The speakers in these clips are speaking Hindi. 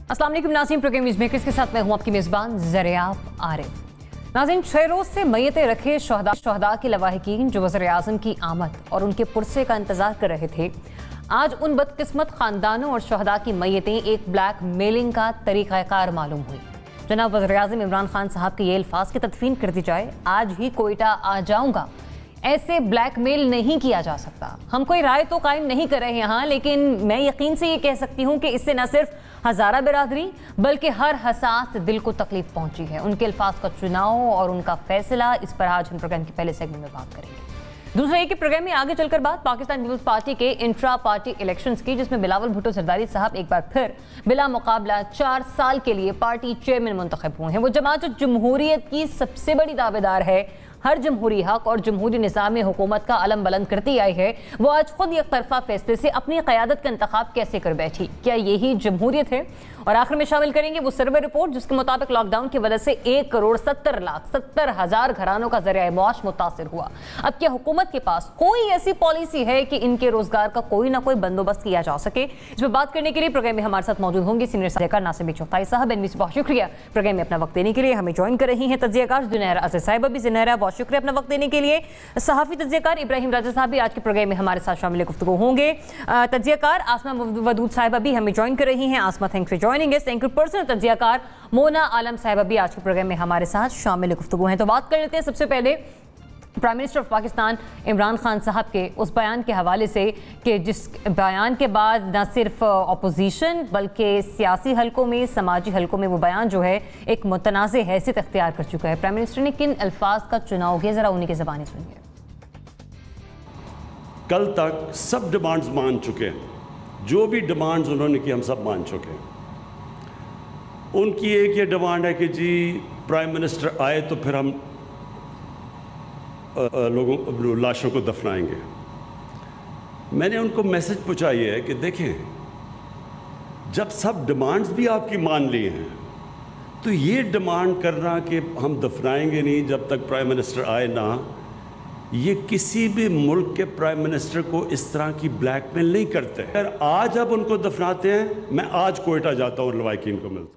अस्सलाम वालेकुम नाज़रीन, प्रोग्राम न्यूज़ मेकर्स के साथ मैं हूं आपकी मेज़बान ज़रियाब आरिफ। नाज़रीन, 6 रोज़ से मय्यतें रखे शहदा के लवाहिकीन जो वज़ीर आज़म की आमद और उनके पुरसे का इंतज़ार कर रहे थे, आज उन बदकिस्मत ख़ानदानों और शहदा की मय्यतें एक ब्लैक मेलिंग का तरीक़ाकार मालूम हुई। जनाब वज़ीर आज़म इमरान खान साहब के ये अल्फाज की तदफीन कर दी जाए, आज ही कोयटा आ जाऊँगा, ऐसे ब्लैकमेल नहीं किया जा सकता। हम कोई राय तो कायम नहीं कर रहे यहाँ, लेकिन मैं यकीन से ये कह सकती हूँ कि इससे न सिर्फ हज़ारा बिरादरी बल्कि हर हसास दिल को तकलीफ पहुँची है। उनके अल्फाज का चुनाव और उनका फैसला, इस पर आज हम प्रोग्राम के पहले सेगमेंट में बात करेंगे। दूसरा ये कि प्रोग्राम में आगे चलकर बात पाकिस्तान पीपल्स पार्टी के इंट्रा पार्टी इलेक्शंस की, जिसमें बिलावल भुट्टो जरदारी साहब एक बार फिर बिला मुकाबला 4 साल के लिए पार्टी चेयरमैन मुंतखब हुए हैं। वो जमात जो जमहूरियत की सबसे बड़ी दावेदार है, हर जमहूरी हक और जमहूरी निज़ाम हुकूमत का अलम बुलंद करती आई है, वो आज खुद एक तरफा फैसले से अपनी क़यादत का इंतखाब कैसे कर बैठी? क्या यही जमहूरियत है? और आखिर में शामिल करेंगे वो सर्वे रिपोर्ट जिसके मुताबिक लॉकडाउन की वजह से 1,70,70,000 घरानों का ज़रिया माश मुतासिर हुआ। अब क्या हुकूमत के पास कोई ऐसी पॉलिसी है कि इनके रोजगार का कोई ना कोई बंदोबस्त किया जा सके? इस पर बात करने के लिए प्रोग्राम में हमारे साथ मौजूद होंगे सीनियर सलाहकार नासिर चौथाई साहब। एनवीसी बहुत शुक्रिया प्रोग्राम में अपना वक्त देने के लिए। हमें ज्वाइन कर रही हैं तज्जियाकार जुनैरा अज़ीज़ साहिबा भी। जुनैरा, बहुत शुक्रिया अपना वक्त देने के लिए। सहाफ़ी तज्जियाकार इब्राहिम राजा साहब भी आज के प्रोग्राम में हमारे साथ शामिल गुफ्तगू होंगे। तज्जियाकार आसमा वदूद साहिबा भी हमें ज्वाइन कर रही हैं। Asma, thanks for joining us. Anchor person तज्जियाकार मोना आलम साहिबा भी आज के प्रोग्राम में हमारे साथ शामिल गुफ्तगू हैं। तो बात कर लेते हैं सबसे पहले prime minister of Pakistan Imran Khan साहब के उस बयान के हवाले से कि जिस बयान के बाद न सिर्फ अपोजिशन बल्कि सियासी हलकों में, समाजी हलकों में वो बयान जो है एक मुतनाज़ हैसियत अख्तियार कर चुका है। प्राइम मिनिस्टर ने किन अल्फाज का चुनाव किया, ज़रा उन्हीं की ज़बानी सुनिए। कल तक सब डिमांड्स मान चुके हैं, जो भी डिमांड्स उन्होंने की हम सब मान चुके हैं। उनकी एक ये डिमांड है कि जी प्राइम मिनिस्टर आए तो फिर हम लोगों लाशों को दफनाएंगे। मैंने उनको मैसेज पहुंचाई है कि देखें, जब सब डिमांड्स भी आपकी मान ली हैं तो ये डिमांड करना कि हम दफनाएंगे नहीं जब तक प्राइम मिनिस्टर आए ना, ये किसी भी मुल्क के प्राइम मिनिस्टर को इस तरह की ब्लैकमेल नहीं करते। अगर आज अब उनको दफनाते हैं, मैं आज कोयटा जाता हूँ और लवाहिकीन को मिलता हूँ।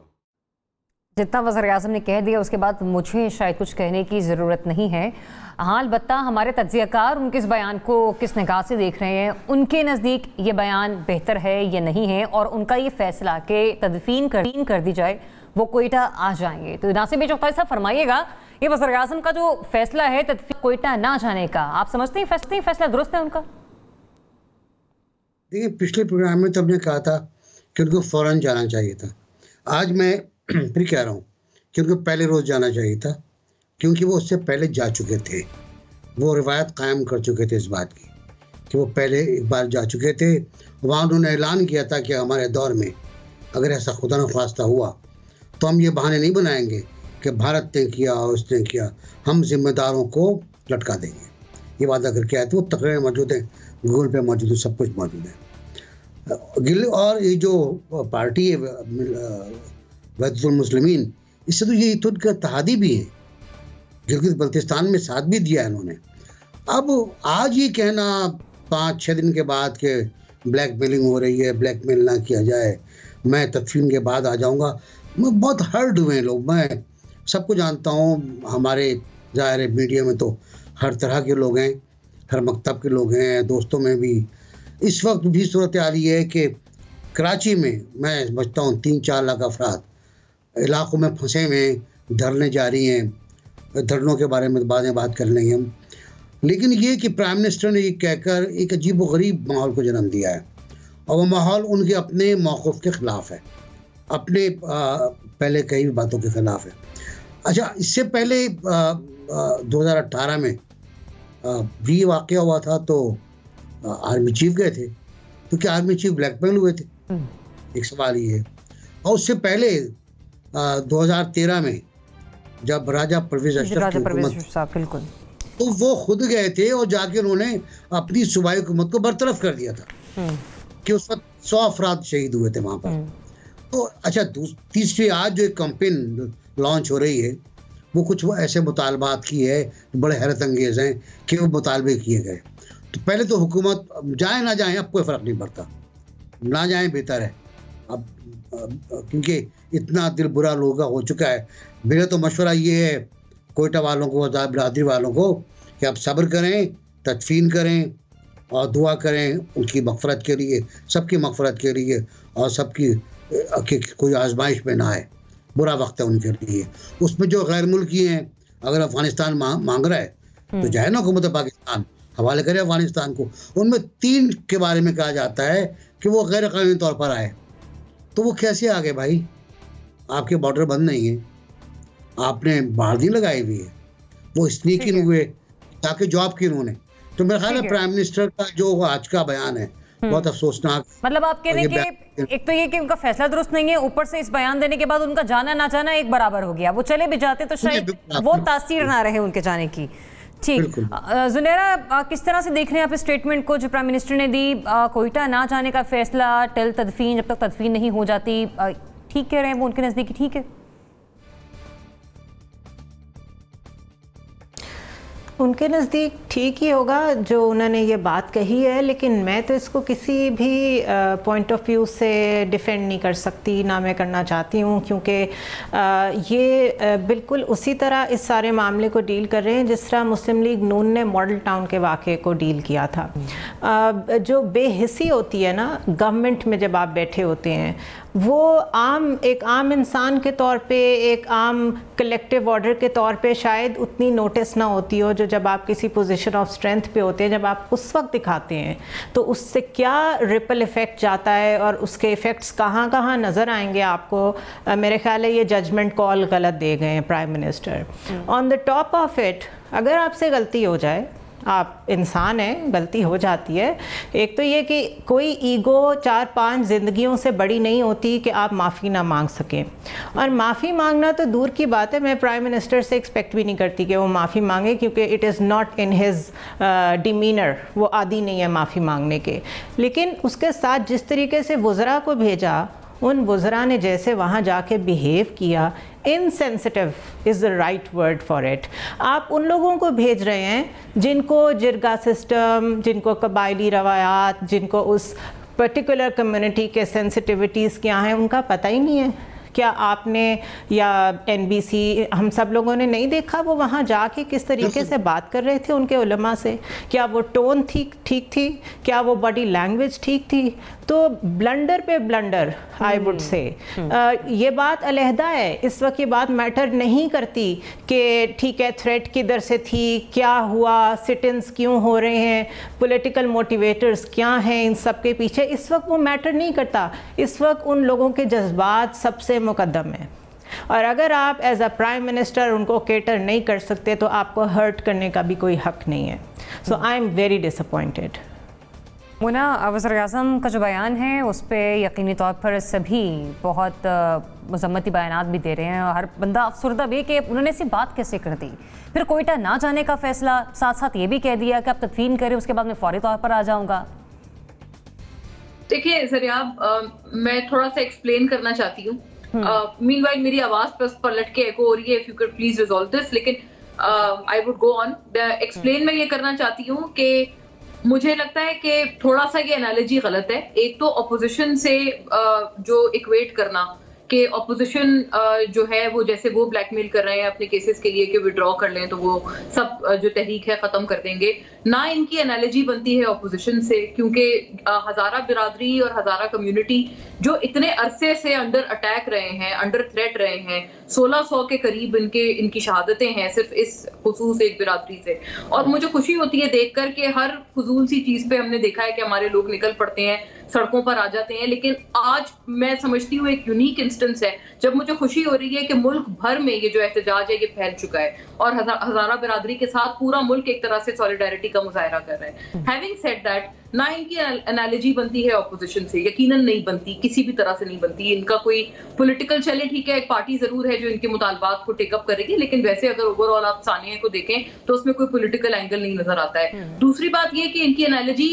जितना वज़ीर आज़म ने कह दिया उसके बाद मुझे शायद कुछ कहने की ज़रूरत नहीं है। हाँ, अलबत्ता हमारे तज्जियाकार उनके इस बयान को किस निगाह से देख रहे हैं, उनके नज़दीक ये बयान बेहतर है या नहीं है, और उनका ये फैसला कि तदफीन कर दी जाए वो कोयटा आ जाएंगे। तो नासिर चौथाई साहब फरमाइएगा, ये वज़ीर आज़म का जो फैसला है तदफीन कोयटा ना जाने का, आप समझते हैं फैसला दुरुस्त है उनका? देखिए, पिछले प्रोग्राम में तो हमने कहा था कि उनको फ़ौरन जाना चाहिए था। आज मैं फिर कह रहा हूँ कि उनको पहले रोज़ जाना चाहिए था, क्योंकि वो उससे पहले जा चुके थे। वो रिवायत कायम कर चुके थे इस बात की कि वो पहले एक बार जा चुके थे। वहाँ उन्होंने ऐलान किया था कि हमारे दौर में अगर ऐसा खुदा न ख्वास्ता हुआ तो हम ये बहाने नहीं बनाएंगे कि भारत ने किया और उसने किया, हम जिम्मेदारों को लटका देंगे। ये वादा करके आए थे। वो तकरीरें मौजूद हैं, गूगल पे मौजूद है, सब कुछ मौजूद है। और ये जो पार्टी है वहदतुल मुस्लिमीन, इससे तो ये इत्तेहाद का इत्तेहादी भी है, गिलगित बल्तिस्तान में साथ भी दिया है इन्होंने। अब आज ये कहना 5-6 दिन के बाद के ब्लैकमेलिंग हो रही है, ब्लैकमेल ना किया जाए, मैं तदफीन के बाद आ जाऊंगा, बहुत हर्ट हुए हैं लोग। मैं सबको जानता हूँ, हमारे ज़ाहिर है मीडिया में तो हर तरह के लोग हैं, हर मकतब के लोग हैं, दोस्तों में भी। इस वक्त भी सूरत आ रही है कि कराची में मैं समझता हूँ 3-4 लाख अफराद इलाकों में फंसे हुए हैं, धरने जारी हैं। धरनों के बारे में बाद में बात कर लेंगे हम, लेकिन ये कि प्राइम मिनिस्टर ने ये कहकर एक अजीब व गरीब माहौल को जन्म दिया है, और वो माहौल उनके अपने मौक़िफ़ के ख़िलाफ़ है, अपने पहले कई बातों के ख़िलाफ़ है। अच्छा, इससे पहले 2018 में भी वाक़या हुआ था, तो आर्मी चीफ गए थे, तो क्या आर्मी चीफ ब्लैकमेल हुए थे? एक सवाल ये है। और उससे पहले 2013 में जब राजा परवेज़ अशरफ की हुकूमत, बिल्कुल, तो वो खुद गए थे और जाके उन्होंने अपनी सूबाई हुकूमत को बरतरफ कर दिया था कि उस वक्त 100 अफराद शहीद हुए थे वहाँ पर। तो अच्छा, तीसरी आज जो एक कैंपेन लॉन्च हो रही है, वो कुछ ऐसे मुतालबात की है जो बड़े हैरत अंगेज़ हैं कि वो मुतालबे किए गए। तो पहले तो हुकूमत जाए ना जाए अब कोई फ़र्क नहीं पड़ता, ना जाए बेहतर है। अब क्योंकि इतना दिल बुरा लोगों का हो चुका है। मेरा तो मशवरा ये है कोयटा वालों को, आज़ाद बिरादरी वालों को, कि आप सब्र करें, तदफीन करें और दुआ करें उनकी मग़फ़रत के लिए, सबकी मग़फ़रत के लिए, और सबकी कोई आजमाइश में ना आए। बुरा वक्त है उनके लिए। उसमें जो गैर मुल्की हैं, अगर अफ़गानिस्तान मांग रहा है तो जाए ना हुकूमत पाकिस्तान, हवाले करे अफ़गानिस्तान को। उनमें 3 के बारे में कहा जाता है कि वो गैर कानूनी तौर पर आए, तो वो कैसे आ गए भाई? आपके बॉर्डर बंद नहीं है, आपने बार्दी लगाई हुई है, वो स्नीकिंग हुए ताकि जॉब की उन्होंने। तो मेरा ख्याल है प्राइम मिनिस्टर का जो आज का बयान है बहुत अफसोसनाक। मतलब आप कह रहे हैं कि एक तो ये कि उनका फैसला दुरुस्त नहीं है, ऊपर से इस बयान देने के बाद उनका जाना ना जाना एक बराबर हो गया। वो चले भी जाते तो शायद वो तासीर ना रहे उनके जाने की। ठीक, जुनेरा किस तरह से देख रहे हैं आप इस स्टेटमेंट को जो प्राइम मिनिस्टर ने दी? कोयटा ना जाने का फैसला टिल तदफीन, जब तक तदफीन नहीं हो जाती, ठीक कह रहे हैं वो उनके नज़दीक ठीक है? उनके नज़दीक ठीक ही होगा जो उन्होंने ये बात कही है, लेकिन मैं तो इसको किसी भी पॉइंट ऑफ व्यू से डिफेंड नहीं कर सकती, ना मैं करना चाहती हूँ, क्योंकि ये बिल्कुल उसी तरह इस सारे मामले को डील कर रहे हैं जिस तरह मुस्लिम लीग नून ने मॉडल टाउन के वाक़े को डील किया था। जो बेहिस्सी होती है ना गवर्नमेंट में जब आप बैठे होते हैं, वो एक आम इंसान के तौर पे, एक आम कलेक्टिव ऑर्डर के तौर पे शायद उतनी नोटिस ना होती हो जो जब आप किसी पोजीशन ऑफ स्ट्रेंथ पे होते हैं, जब आप उस वक्त दिखाते हैं तो उससे क्या रिपल इफ़ेक्ट जाता है और उसके इफ़ेक्ट्स कहाँ कहाँ नज़र आएंगे आपको। मेरे ख्याल है ये जजमेंट कॉल गलत दे गए हैं prime minister. On the top of it, अगर आपसे गलती हो जाए, आप इंसान हैं, गलती हो जाती है। एक तो ये कि कोई ईगो 4-5 ज़िंदगियों से बड़ी नहीं होती कि आप माफ़ी ना मांग सकें, और माफ़ी मांगना तो दूर की बात है, मैं प्राइम मिनिस्टर से एक्सपेक्ट भी नहीं करती कि वो माफ़ी मांगे, क्योंकि it is not in his demeanour, वो आदी नहीं है माफ़ी मांगने के। लेकिन उसके साथ जिस तरीके से वज़रा को भेजा, उन वज़रा ने जैसे वहाँ जाके बिहेव किया, insensitive is the right word for it. आप उन लोगों को भेज रहे हैं जिनको जिरगा सिस्टम, जिनको कबायली रवायात, जिनको उस पर्टिकुलर कम्युनिटी के सेंसिटिविटीज़ क्या हैं उनका पता ही नहीं है। क्या आपने या NBC हम सब लोगों ने नहीं देखा वो वहाँ जाके किस तरीके से बात कर रहे थे उनके उलमा से? क्या वो टोन ठीक थी? क्या वो बॉडी लैंग्वेज ठीक थी? तो ब्लंडर पे ब्लंडर आई वुड से। ये बात अलहदा है, इस वक्त ये बात मैटर नहीं करती कि ठीक है थ्रेट किधर से थी, क्या हुआ, सिट-इन्स क्यों हो रहे हैं, पॉलिटिकल मोटिवेटर्स क्या हैं इन सब के पीछे, इस वक्त वो मैटर नहीं करता। इस वक्त उन लोगों के जज्बात सबसे मुकद्दम है, और अगर आप एज अ प्राइम मिनिस्टर उनको केटर नहीं कर सकते तो आपको हर्ट करने का भी कोई हक नहीं है। सो आई एम वेरी डिसअपॉइंटेड। मुना, वज़ीर-ए-आज़म का जो बयान है उस पर यकीनी तौर पर सभी बहुत मज़म्मती बयानात भी दे रहे हैं, और हर बंदा अफसरदा भी कि उन्होंने ऐसी बात कैसे कर दी। फिर कोयटा ना जाने का फैसला, साथ साथ ये भी कह दिया कि आप तदफीन करें, उसके बाद मैं फौरी तौर पर आ जाऊँगा। देखिए ज़रियाब, मैं थोड़ा सा एक्सप्लेन करना चाहती हूँ। मीनवाइल मेरी आवाज़ पर पलट के एको हो रही है, if you could please resolve this, लेकिन I would go on. Explain मैं ये करना चाहती हूँ कि मुझे लगता है कि थोड़ा सा ये एनालॉजी गलत है। एक तो अपोजिशन से जो इक्वेट करना कि अपोजिशन जो है वो जैसे वो ब्लैकमेल कर रहे हैं अपने केसेस के लिए कि विड्रॉ कर लें तो वो सब जो तहरीक है ख़त्म कर देंगे, ना इनकी एनालॉजी बनती है अपोजिशन से, क्योंकि हज़ारा बिरादरी और हज़ारा कम्युनिटी जो इतने अरसे से अंडर अटैक रहे हैं, अंडर थ्रेट रहे हैं, 1600 के करीब इनकी शहादतें हैं सिर्फ इस खुसूस एक बिरादरी से। और मुझे खुशी होती है देखकर कि हर फजूल सी चीज़ पे हमने देखा है कि हमारे लोग निकल पड़ते हैं, सड़कों पर आ जाते हैं, लेकिन आज मैं समझती हूँ एक यूनिक इंस्टेंस है जब मुझे खुशी हो रही है कि मुल्क भर में ये जो एहतजाज है ये फैल चुका है और हज़ारा बिरादरी के साथ पूरा मुल्क एक तरह से सॉलिडारिटी का मुजाहरा कर रहा है। हैविंग सेड दैट, ना इनकी एनालॉजी बनती है ऑपोजिशन से, यकीनन नहीं बनती, किसी भी तरह से नहीं बनती। इनका कोई पॉलिटिकल चले ठीक है, एक पार्टी जरूर है जो इनके मुतालबात को टेकअप करेगी, लेकिन वैसे अगर ओवरऑल आप सानिया को देखें तो उसमें कोई पॉलिटिकल एंगल नहीं नजर आता है। दूसरी बात ये कि इनकी एनालॉजी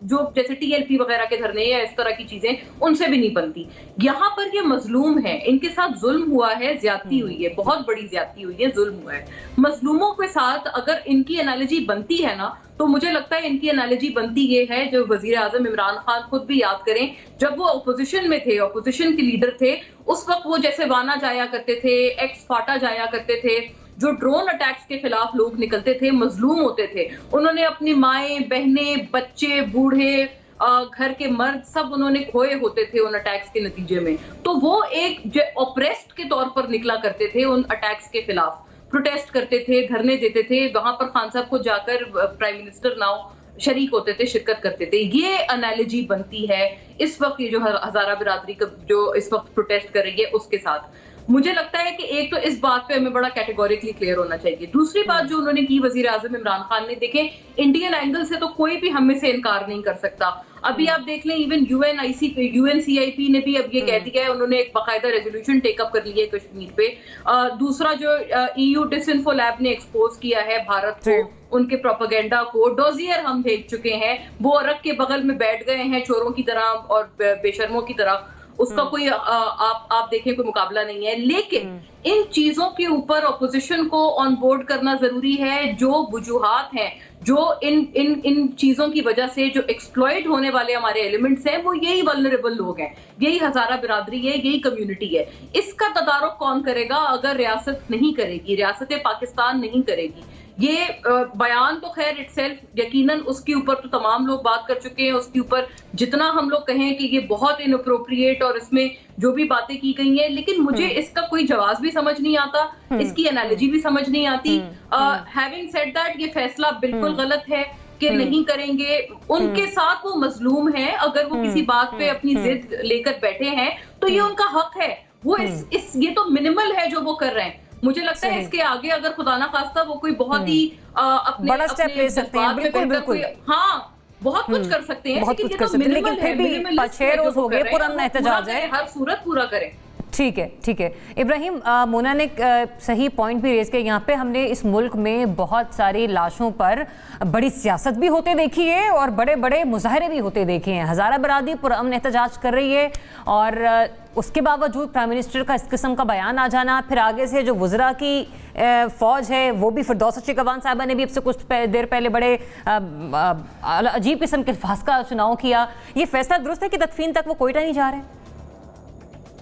जो जैसे TLP वगैरह के धरने या इस तरह की चीजें उनसे भी नहीं बनती। यहाँ पर ये मजलूम है, इनके साथ जुल्म हुआ है, ज्यादती हुई है, बहुत बड़ी ज्यादती हुई है, जुल्म हुआ है। मजलूमों के साथ अगर इनकी एनालॉजी बनती है ना तो मुझे लगता है इनकी एनालॉजी बनती ये है, जो वजीर आजम इमरान खान खुद भी याद करें, जब वो अपोजिशन में थे, अपोजिशन के लीडर थे, उस वक्त वो जैसे वाना जाया करते थे, एक्स फाटा जाया करते थे, जो ड्रोन अटैक्स के खिलाफ लोग निकलते थे, मजलूम होते थे, उन्होंने अपनी माएं, बहनें, बच्चे, बूढ़े, घर के मर्द सब उन्होंने खोए होते थे उन अटैक्स के नतीजे में। तो वो एक ऑप्रेस्ड के तौर पर निकला करते थे, उन अटैक्स के खिलाफ प्रोटेस्ट करते थे, धरने देते थे, वहां पर खान साहब को जाकर प्राइम मिनिस्टर नाउ शरीक होते थे, शिरकत करते थे। ये एनालॉजी बनती है इस वक्त ये जो हजारा बिरादरी का जो इस वक्त प्रोटेस्ट कर रही है उसके साथ। मुझे लगता है कि एक तो इस बात पे हमें बड़ा कैटेगोरिकली क्लियर होना चाहिए। दूसरी बात जो उन्होंने की वजीर आजम इमरान खान ने, देखें इंडियन एंगल से तो कोई भी हम में से इनकार नहीं कर सकता। अभी आप देख लें, इवन यूएनसीआईपी ने भी अब ये कह दिया है, उन्होंने एक बाकायदा रेजोल्यूशन टेकअप कर लिया है कश्मीर पे। दूसरा जो EU डिसइंफो लैब ने एक्सपोज किया है भारत को, उनके प्रोपेगेंडा को, डोजियर हम भेज चुके हैं, वो अरग के बगल में बैठ गए हैं चोरों की तरह और बेशर्मों की तरह, उसका कोई आप देखें कोई मुकाबला नहीं है। लेकिन इन चीजों के ऊपर अपोजिशन को ऑन बोर्ड करना जरूरी है। जो वजूहात हैं, जो इन चीजों की वजह से जो एक्सप्लॉइट होने वाले हमारे एलिमेंट्स हैं, वो यही वल्नरेबल लोग हैं, यही हजारा बिरादरी है, यही कम्युनिटी है। इसका तदारुक कौन करेगा अगर रियासत नहीं करेगी, रियासत पाकिस्तान नहीं करेगी? ये बयान तो खैर इटसेल्फ यकीनन उसके ऊपर तो तमाम लोग बात कर चुके हैं, उसके ऊपर जितना हम लोग कहें कि ये बहुत इनअप्रोप्रिएट और इसमें जो भी बातें की गई हैं, लेकिन मुझे इसका कोई जवाब भी समझ नहीं आता, इसकी एनालॉजी भी समझ नहीं आती। हैविंग सेड दैट, ये फैसला बिल्कुल गलत है कि नहीं करेंगे। उनके साथ वो मजलूम है, अगर वो किसी बात पे अपनी जिद लेकर बैठे हैं तो ये उनका हक है। वो ये तो मिनिमल है जो वो कर रहे हैं। मुझे लगता है इसके आगे अगर खुदा ना खास्ता वो कोई बहुत ही अपने बड़ा स्टेप ले सकते हैं, बिल्कुल हाँ बहुत कुछ कर सकते हैं, बहुत कुछ कर सकते हैं, लेकिन फिर भी 6 रोज हो गए, पुरअमन एहतजाज है, हर सूरत पूरा करें। ठीक है। इब्राहिम, मोना ने सही पॉइंट भी रेज किया। यहाँ पे हमने इस मुल्क में बहुत सारी लाशों पर बड़ी सियासत भी होते देखी है और बड़े बड़े मुजाहरे भी होते देखे हैं। हज़ारा बरादरी पुरअमन एहतजाज कर रही है और उसके बावजूद प्राइम मिनिस्टर का इस किस्म का बयान आ जाना, फिर आगे से जो वज़रा की फ़ौज है वो भी, फिरदौस शेखवान साहबा ने भी अब से कुछ देर पहले बड़े अजीब किस्म के अल्फाज का चुनाव किया। ये फैसला दुरुस्त है कि तदफीन तक वो कोयटा नहीं जा रहे?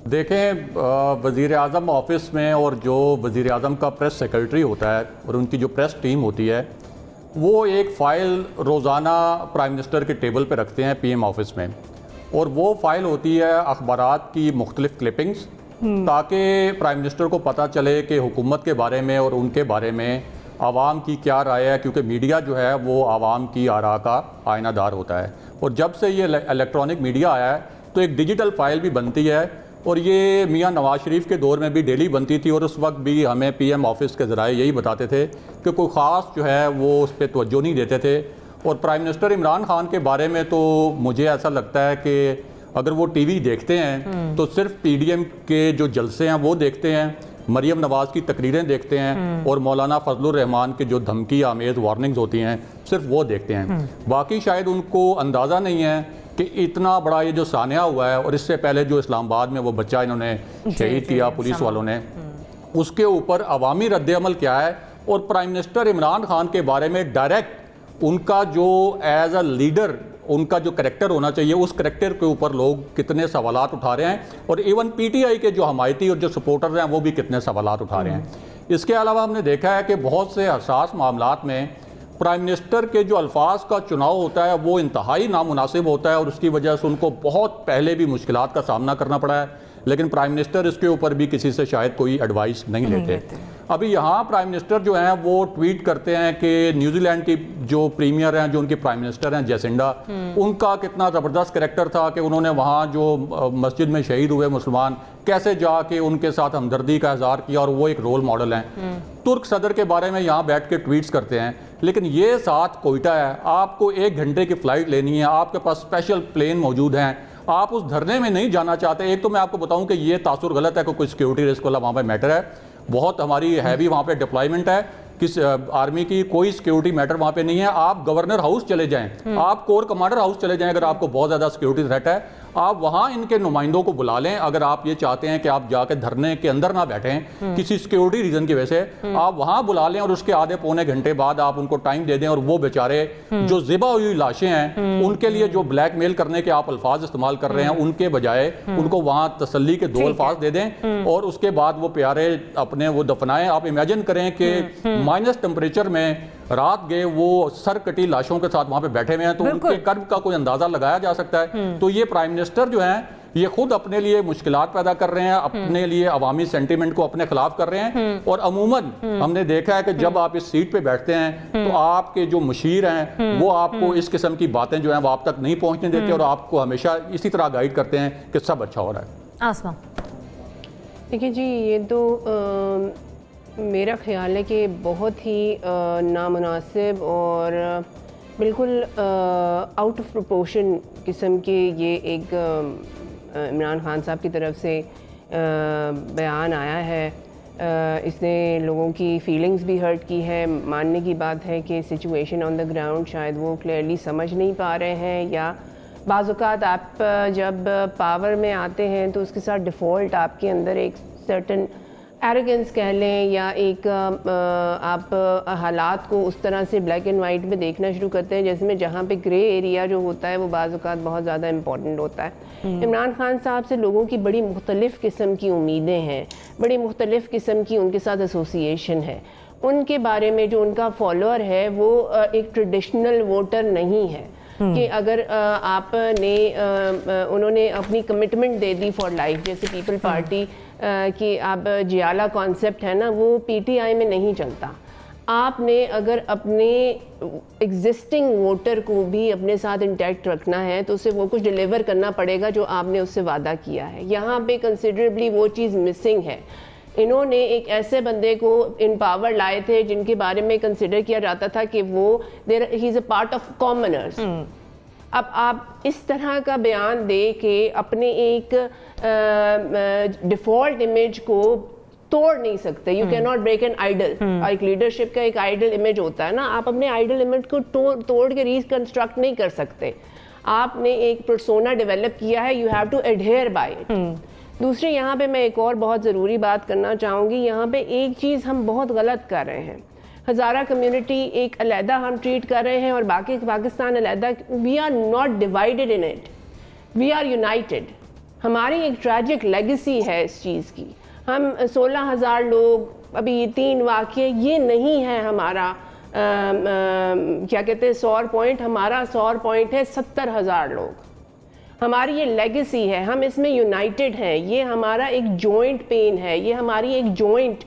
देखें, वज़ीर आज़म ऑफिस में और जो वज़ीर आज़म का प्रेस सेक्रेटरी होता है और उनकी जो प्रेस टीम होती है, वो एक फ़ाइल रोज़ाना प्राइम मिनिस्टर के टेबल पे रखते हैं PM ऑफिस में, और वो फ़ाइल होती है अखबारात की मुख्तलिफ क्लिपिंग्स, ताकि प्राइम मिनिस्टर को पता चले कि हुकूमत के बारे में और उनके बारे में आवाम की क्या राय है, क्योंकि मीडिया जो है वो आवाम की आरा का आयनादार होता है। और जब से ये इलेक्ट्रॉनिक मीडिया आया है तो एक डिजिटल फ़ाइल भी बनती है, और ये मियां नवाज शरीफ के दौर में भी डेली बनती थी, और उस वक्त भी हमें PM ऑफिस के ज़राए यही बताते थे कि कोई ख़ास जो है वो उस पर तवज्जो नहीं देते थे। और प्राइम मिनिस्टर इमरान खान के बारे में तो मुझे ऐसा लगता है कि अगर वो TV देखते हैं तो सिर्फ PDM के जो जलसे हैं वो देखते हैं, मरियम नवाज़ की तकरीरें देखते हैं, और मौलाना फजलुर रहमान के जो धमकी आमेज़ वार्निंग्स होती हैं सिर्फ वो देखते हैं। बाकी शायद उनको अंदाज़ा नहीं है कि इतना बड़ा ये जो सानिया हुआ है, और इससे पहले जो इस्लामाबाद में वो बच्चा इन्होंने शहीद किया पुलिस वालों ने, उसके ऊपर अवामी रद्द-ए-अमल क्या है, और प्राइम मिनिस्टर इमरान खान के बारे में डायरेक्ट उनका जो एज अ लीडर उनका जो करैक्टर होना चाहिए, उस करैक्टर के ऊपर लोग कितने सवालात उठा रहे हैं, और इवन PTI के जो हमायती और जो सपोर्टर्स हैं वो भी कितने सवालात उठा रहे हैं। इसके अलावा हमने देखा है कि बहुत से हसास मामलात में प्राइम मिनिस्टर के जो अल्फाज का चुनाव होता है वो इंतहाई नामुनासिब होता है, और उसकी वजह से उनको बहुत पहले भी मुश्किलात का सामना करना पड़ा है, लेकिन प्राइम मिनिस्टर इसके ऊपर भी किसी से शायद कोई एडवाइस नहीं लेते। अभी यहाँ प्राइम मिनिस्टर जो हैं वो ट्वीट करते हैं कि न्यूजीलैंड की जो प्रीमियर हैं, जो उनके प्राइम मिनिस्टर हैं जैसिंडा, उनका कितना ज़बरदस्त करैक्टर था कि उन्होंने वहाँ जो मस्जिद में शहीद हुए मुसलमान, कैसे जाके उनके साथ हमदर्दी का इज़हार किया, और वो एक रोल मॉडल हैं। तुर्क सदर के बारे में यहाँ बैठ के ट्वीट्स करते हैं, लेकिन ये साथ कोयटा है, आपको 1 घंटे की फ़्लाइट लेनी है, आपके पास स्पेशल प्लेन मौजूद हैं, आप उस धरने में नहीं जाना चाहते। एक तो मैं आपको बताऊं कि ये तासुर गलत है कि कोई सिक्योरिटी रिस्क वाला वहाँ पे मैटर है, बहुत हमारी हैवी वहाँ पे डिप्लॉयमेंट है, किस आर्मी की कोई सिक्योरिटी मैटर वहाँ पे नहीं है। आप गवर्नर हाउस चले जाएं, आप कोर कमांडर हाउस चले जाएं, अगर आपको बहुत ज़्यादा सिक्योरिटी थ्रेट है, आप वहाँ इनके नुमाइंदों को बुला लें। अगर आप ये चाहते हैं कि आप जाके धरने के अंदर ना बैठें किसी सिक्योरिटी रीजन की वजह से, आप वहाँ बुला लें और उसके आधे पौने घंटे बाद आप उनको टाइम दे दें और वो बेचारे जो ज़िबा हुई लाशें हैं उनके लिए जो ब्लैकमेल करने के आप अल्फाज इस्तेमाल कर रहे हैं उनके बजाय उनको वहाँ तसल्ली के 2 अल्फाज दे दें और उसके बाद वो प्यारे अपने वो दफनाएं। आप इमेजिन करें कि माइनस टेम्परेचर में रात गए वो सर कटी लाशों के साथ वहां पे बैठे हुए हैं, तो उनके कर्ब का कोई अंदाजा लगाया जा सकता है। तो ये प्राइम मिनिस्टर जो हैं ये खुद अपने लिए मुश्किलात पैदा कर रहे हैं, अपने लिए अवामी सेंटीमेंट को अपने खिलाफ कर रहे हैं। और अमूमन हमने देखा है कि जब आप इस सीट पे बैठते हैं तो आपके जो मुशीर हैं वो आपको इस किस्म की बातें जो हैं वो आप तक नहीं पहुंचने देते और आपको हमेशा इसी तरह गाइड करते हैं कि सब अच्छा हो रहा है। आसमा, देखिए जी, ये तो मेरा ख्याल है कि बहुत ही नामुनासिब और बिल्कुल आउट ऑफ प्रोपोर्शन किस्म के ये एक इमरान खान साहब की तरफ से बयान आया है। इसने लोगों की फीलिंग्स भी हर्ट की है। मानने की बात है कि सिचुएशन ऑन द ग्राउंड शायद वो क्लियरली समझ नहीं पा रहे हैं, या बाज़ औक़ात आप जब पावर में आते हैं तो उसके साथ डिफ़ॉल्ट आपके अंदर एक सर्टन एरोगेंस कह लें या एक आप हालात को उस तरह से ब्लैक एंड वाइट में देखना शुरू करते हैं जिसमें जहाँ पे ग्रे एरिया जो होता है वो बाज़ औक़ात बहुत ज़्यादा इम्पॉर्टेंट होता है। इमरान खान साहब से लोगों की बड़ी मुख्तलिफ़ किस्म की उम्मीदें हैं, बड़ी मुख्तलिफ़ किस्म की उनके साथ एसोसिएशन है। उनके बारे में जो उनका फॉलोअर है वो एक ट्रेडिशनल वोटर नहीं है कि अगर आपने उन्होंने अपनी commitment they the for life, जैसे पीपल पार्टी कि आप जियाला कॉन्सेप्ट है ना, वो पीटीआई में नहीं चलता। आपने अगर अपने एग्जिस्टिंग वोटर को भी अपने साथ इंटैक्ट रखना है तो उसे वो कुछ डिलीवर करना पड़ेगा जो आपने उससे वादा किया है। यहाँ पे कंसिडरेबली वो चीज़ मिसिंग है। इन्होंने एक ऐसे बंदे को इन पावर लाए थे जिनके बारे में कंसिडर किया जाता था कि वो he is a part of commoners. अब आप इस तरह का बयान दे के अपने एक डिफ़ॉल्ट इमेज को तोड़ नहीं सकते। You can not break an idol. एक लीडरशिप का एक आइडल इमेज होता है ना, आप अपने आइडल इमेज को तोड़ के रिकंस्ट्रक्ट नहीं कर सकते। आपने एक पर्सोना डेवलप किया है, you have to adhere by it. दूसरी यहाँ पे मैं एक और बहुत ज़रूरी बात करना चाहूँगी। यहाँ पे एक चीज़ हम बहुत गलत कर रहे हैं। हज़ारा कम्युनिटी एक अलहदा हम ट्रीट कर रहे हैं और बाकी पाकिस्तान अलहदा। We are not divided in it, we are united. हमारी एक ट्रैजिक लेगेसी है इस चीज़ की। हम 16,000 लोग, अभी 3 वाक़ये, ये नहीं है हमारा क्या कहते हैं सौर पॉइंट। हमारा सौर पॉइंट है 70,000 लोग। हमारी ये लेगेसी है, हम इसमें यूनाइटेड हैं। ये हमारा एक जॉइंट पेन है, ये हमारी एक जॉइंट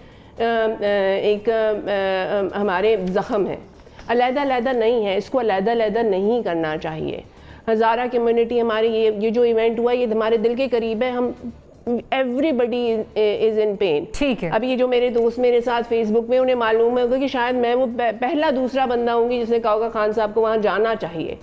हमारे ज़ख़म है। अलहदा नहीं है, इसको अलहदा नहीं करना चाहिए। हज़ारा कम्युनिटी हमारी ये जो इवेंट हुआ ये हमारे दिल के करीब है। हम एवरीबडी इज़ इन पेन। ठीक है। अब ये जो मेरे दोस्त मेरे साथ फेसबुक में, उन्हें मालूम होगा कि शायद मैं वो पहला दूसरा बंदा होंगी जिसने कहा होगा खान साहब को वहाँ जाना चाहिए।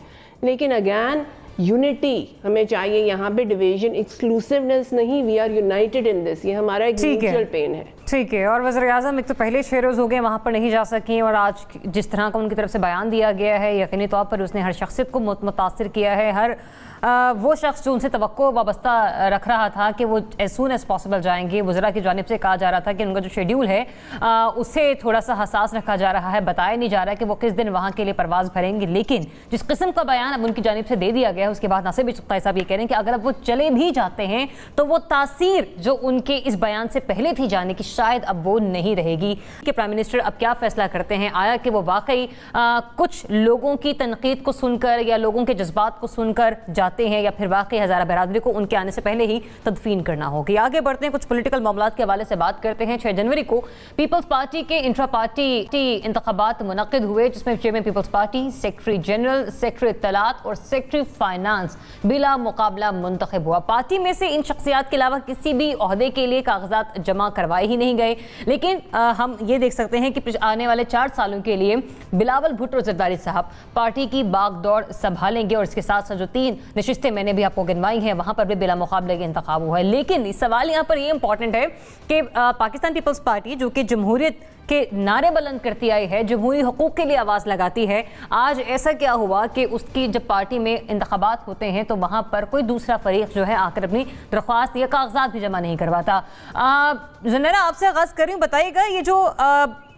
लेकिन अगैन यूनिटी हमें चाहिए, यहाँ पे डिवीजन, एक्सक्लूसिवनेस नहीं। We are united in this. ये हमारा एक म्यूचुअल पेन है। ठीक है। और वज़ीर-ए-आज़म एक तो पहले 6 रोज़ हो गए वहाँ पर नहीं जा सकी, और आज जिस तरह का उनकी तरफ से बयान दिया गया है यकीनी तौर पर उसने हर शख्सियत को मुतासिर किया है। हर वो शख्स जो उनसे तवक्को वाबस्ता रख रहा था कि वो एज सून एज पॉसिबल जाएंगे। वज़रा की जानिब से कहा जा रहा था कि उनका जो शेड्यूल है उससे थोड़ा सा हसास रखा जा रहा है। बताया नहीं जा रहा है कि वो किस दिन वहाँ के लिए परवाज़ भरेंगे। लेकिन जिस किस्म का बयान अब उनकी जानिब से दे दिया गया है उसके बाद नासिर बिचुक्ता साहब ये कह रहे हैं कि अगर अब वो चले भी जाते हैं तो वो तासीर जो उनके इस बयान से पहले थी जाने की शायद अब वो नहीं रहेगी। कि प्राइम मिनिस्टर अब क्या फैसला करते हैं, आया कि वो वाकई कुछ लोगों की तनकीद को सुनकर या लोगों के जज्बात को सुनकर जाते हैं, या फिर वाकई हज़ारा बरादरी को उनके आने से पहले ही तदफीन करना होगी। आगे बढ़ते हैं, कुछ पॉलिटिकल मामलात के हवाले से बात करते हैं। 6 जनवरी को पीपल्स पार्टी के इंट्रा पार्टी इंतखाबात मुनक्किद हुए जिसमें chairman Peoples Party, secretary general, secretary इत्तलात और सेक्रेटरी फाइनेंस बिला मुकाबला मुंतखब हुआ। पार्टी में से इन शख्सियात के अलावा किसी भी ओहदे के लिए कागजात जमा करवाए ही नहीं गए। लेकिन हम ये देख सकते हैं कि आने वाले 4 सालों के लिए बिलावल भुट्टो जरदारी साहब पार्टी की बागडोर संभालेंगे और इसके साथ साथ जो 3 नशिस्तें मैंने भी आपको गिनवाई हैं, वहाँ पर भी बिला मुकाबले इंतखाब हुआ है। लेकिन सवाल यहाँ पर ये इंपॉर्टेंट है कि पाकिस्तान पीपल्स पार्टी जो कि जमहूरियत के नारे बुलंद करती आई है, जमहूरी हकूक़ के लिए आवाज़ लगाती है, आज ऐसा क्या हुआ कि उसकी जब पार्टी में इंतखाबात होते हैं तो वहाँ पर कोई दूसरा फरीक जो है आकर अपनी दरख्वास्त या कागजात भी जमा नहीं करवाता। ज़ुनैरा, आपसे आगाज़ कर रही हूँ, बताइएगा ये जो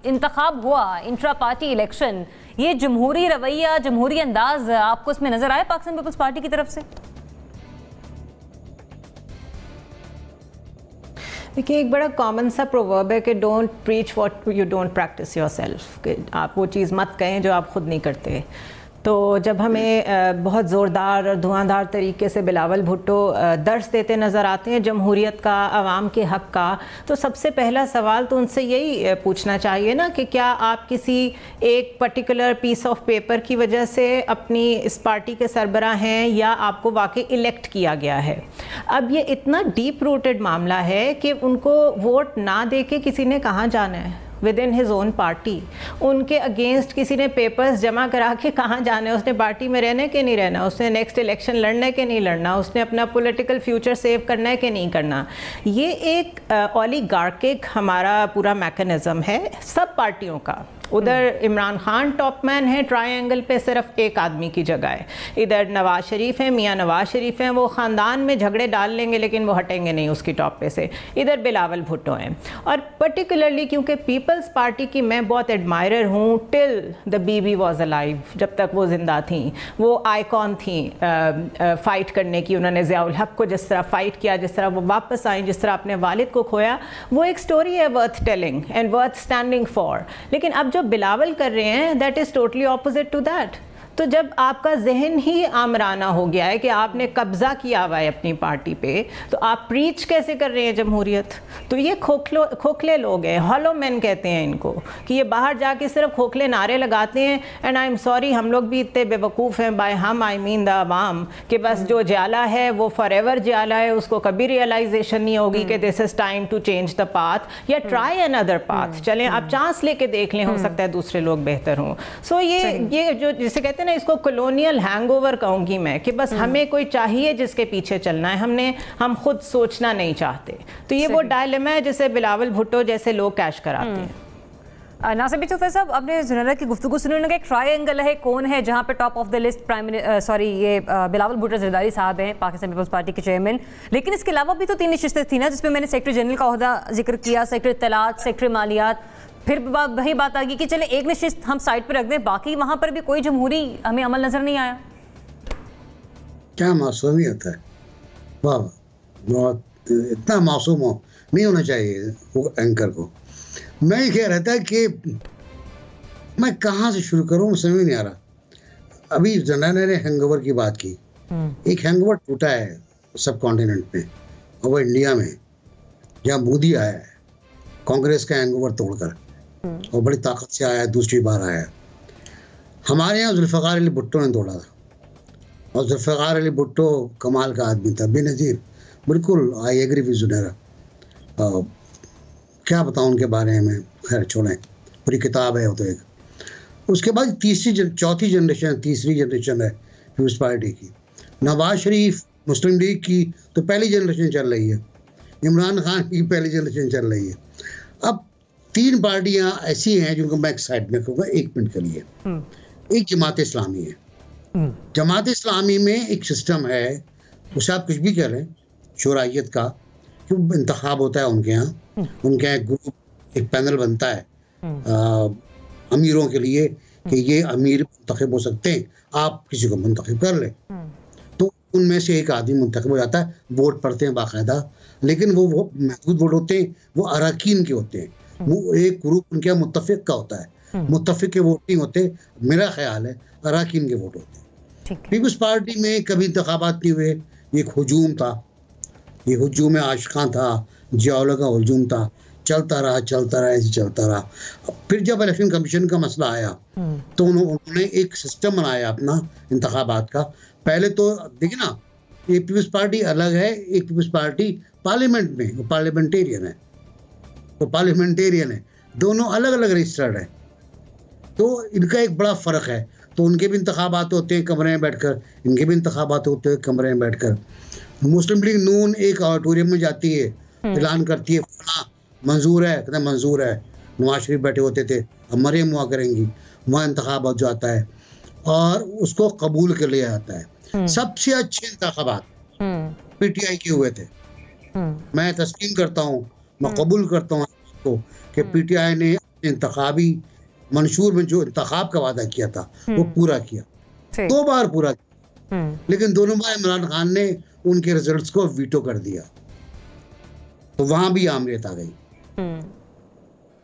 इंतखाब हुआ, इंट्रा पार्टी इलेक्शन, ये जमहूरी रवैया, जमहूरी अंदाज आपको इसमें नज़र आया पाकिस्तान पीपल्स पार्टी की तरफ से? देखिए, एक बड़ा कॉमन सा प्रोवर्ब है कि don't preach what you don't practice yourself, कि आप वो चीज़ मत कहें जो आप खुद नहीं करते। तो जब हमें बहुत ज़ोरदार और धुआंधार तरीके से बिलावल भुट्टो दर्स देते नज़र आते हैं जमहूरियत का, आवाम के हक़ का, तो सबसे पहला सवाल तो उनसे यही पूछना चाहिए ना कि क्या आप किसी एक पर्टिकुलर पीस ऑफ पेपर की वजह से अपनी इस पार्टी के सरबराह हैं या आपको वाकई इलेक्ट किया गया है। अब ये इतना डीप रूटेड मामला है कि उनको वोट ना दे के किसी ने कहाँ जाना है with in his own party. उनके अगेंस्ट किसी ने पेपर्स जमा करा के कहाँ जाना है, उसने पार्टी में रहना है कि नहीं रहना, उसने नेक्स्ट इलेक्शन लड़ना है कि नहीं लड़ना, उसने अपना पॉलिटिकल फ्यूचर सेव करना है कि नहीं करना। ये एक ओलिगार्किक हमारा पूरा मैकेनिज़्म है सब पार्टियों का। उधर इमरान खान टॉप मैन है, ट्रायंगल पे सिर्फ एक आदमी की जगह है। इधर नवाज शरीफ है, मियाँ नवाज शरीफ हैं, वो ख़ानदान में झगड़े डाल लेंगे लेकिन वो हटेंगे नहीं उसकी टॉप पे से। इधर बिलावल भुट्टो हैं। और पर्टिकुलरली क्योंकि पीपल्स पार्टी की मैं बहुत एडमायरर हूँ, till the Bibi was alive, जब तक वो ज़िंदा थी, वो आइकॉन थी फ़ाइट करने की। उन्होंने ज़ियाउल हक को जिस तरह फ़ाइट किया, जिस तरह वो वापस आई, जिस तरह अपने वालिद को खोया, वो एक स्टोरी है worth telling and worth standing for. लेकिन अब जो बिलावल कर रहे हैं, that is totally opposite to that. तो जब आपका जहन ही आमराना हो गया है कि आपने कब्ज़ा किया हुआ है अपनी पार्टी पे, तो आप प्रीच कैसे कर रहे हैं जमहूरियत? तो ये खोखले लोग हैं, हॉलो मैन कहते हैं इनको, कि ये बाहर जाके सिर्फ खोखले नारे लगाते हैं। एंड आई एम सॉरी, हम लोग भी इतने बेवकूफ़ हैं, बाय हम आई मीन द अवाम, कि बस जो ज्याला है वो फॉर एवर ज्याला है, उसको कभी रियलाइजेशन नहीं होगी कि this is time to change the path या ट्राई अनदर पाथ। चलें आप चांस लेके देख लें, हो सकता है दूसरे लोग बेहतर हों। सो ये जो जिसे कहते हैं ना, इसको कॉलोनियल हैंगओवर कहूंगी मैं, कि बस हमें कोई चाहिए जिसके पीछे चलना है, हम खुद सोचना नहीं चाहते। तो ये वो डायलेमा है जिसे बिलावल भुट्टो जैसे लोग कैश कराते हैं। नासिर बिचौलिया साहब, आपने ज़ुनैरा की गुफ्तगू सुनी, उन्होंने एक ट्रायंगल है, कौन है जहाँ पे टॉप ऑफ द लिस्ट ये बिलावल भुट्टो ज़रदारी साहब हैं, पाकिस्तान पीपल्स पार्टी के चेयरमैन। लेकिन इसके अलावा भी तो 3 नशिस्तें थी ना, जिसमें मैंने सेक्रेटरी जनरल का ओहदा जिक्र किया, सेक्रेटरी इत्तलात, सेक्रेटरी मालियात। फिर वही बात आ गई कि चले एक नशिस्त हम साइड पर रख दें, बाकी वहाँ पर भी कोई जमहूरी हमें अमल नज़र नहीं आया। क्या मासूमियत है, वाह, बहुत इतना मासूम नहीं होना चाहिए वो एंकर को। मैं ये कह रहा था कि मैं कहाँ से शुरू करूँ, समझ नहीं आ रहा। अभी ज़ुनैरा ने हैंगओवर की बात की, एक हैंगओवर टूटा है सब कॉन्टिनेंट में, और वो इंडिया में, जहाँ मोदी आया है कांग्रेस का हैंगओवर तोड़कर, और बड़ी ताकत से आया, दूसरी बार आया। हमारे यहाँ जुल्फ़िकार अली भुट्टो ने तोड़ा था, और जुल्फ़िकार अली भुट्टो कमाल का आदमी था, बेनज़ीर। बिल्कुल आई एग्री विद ज़ुनैरा, क्या बताऊँ उनके बारे में, खैर छोड़ें, पूरी किताब है वो तो एक। उसके बाद तीसरी तीसरी जनरेशन है पीपल्स पार्टी की। नवाज शरीफ मुस्लिम लीग की तो पहली जनरेशन चल रही है, इमरान खान की पहली जनरेशन चल रही है। अब 3 पार्टियां ऐसी हैं जिनको मैं एक साइड में कहूँगा 1 मिनट के लिए। एक जमात इस्लामी है। जमात इस्लामी में एक सिस्टम है, उसे आप कुछ भी कह रहे हैं, शोराइयत का, क्यों इंतखाब होता है उनके यहाँ, उनके यहाँ एक ग्रुप, एक पैनल बनता है अमीरों के लिए कि ये अमीर मुंतखब हो सकते हैं, आप किसी को मुंतखब कर लें। तो उनमें से एक आदमी मुंतखब हो जाता है, वोट पड़ते हैं बाकायदा, लेकिन वो महदूद वोट होते हैं, वो अरकान के होते हैं। वो एक ग्रुप उनके यहाँ मुत्तफिक का होता है, मुत्तफिक के वोट नहीं होते, मेरा ख्याल है अरकान के वोट होते हैं। पीपल्स पार्टी में कभी इंतखाबात नहीं हुए, एक हुजूम था, ये हुजूम आशिकां था, जियाउल्लाह का हुजूम था, चलता रहा ऐसे चलता रहा। फिर जब इलेक्शन कमीशन का मसला आया तो उन्होंने एक सिस्टम बनाया अपना इंतखाबात का। पहले तो देखिए ना, ये पीपल्स पार्टी अलग है, एक पीपल्स पार्टी पार्लियामेंट में, वो पार्लियामेंटेरियन है, दोनों अलग अलग रजिस्टर्ड है, तो इनका एक बड़ा फ़र्क है। तो उनके भी इंतखाबात होते हैं कमरे में बैठकर, इनके भी इंतखाबात होते हैं कमरे में बैठकर। मुस्लिम लीग नून एक ऑडिटोरियम में जाती है, ऐलान करती है मंजूर है, कहते मंजूर है, नवाज शरीफ बैठे होते थे, अब मरियम हुआ करेंगी, वहाँ इंतखाबात जो आता है और उसको कबूल कर लिया जाता है। सबसे अच्छे इंतखाबात पीटीआई के हुए थे। मैं तस्लीम करता हूँ, मैं कबूल करता हूँ आपको कि पीटीआई ने इंतखाबी मंशूर में जो इंतखाब का वादा किया था वो पूरा किया, 2 बार पूरा किया, लेकिन दोनों बार इमरान खान ने उनके रिजल्ट्स को वीटो कर दिया, तो वहां भी आमरीत आ गई।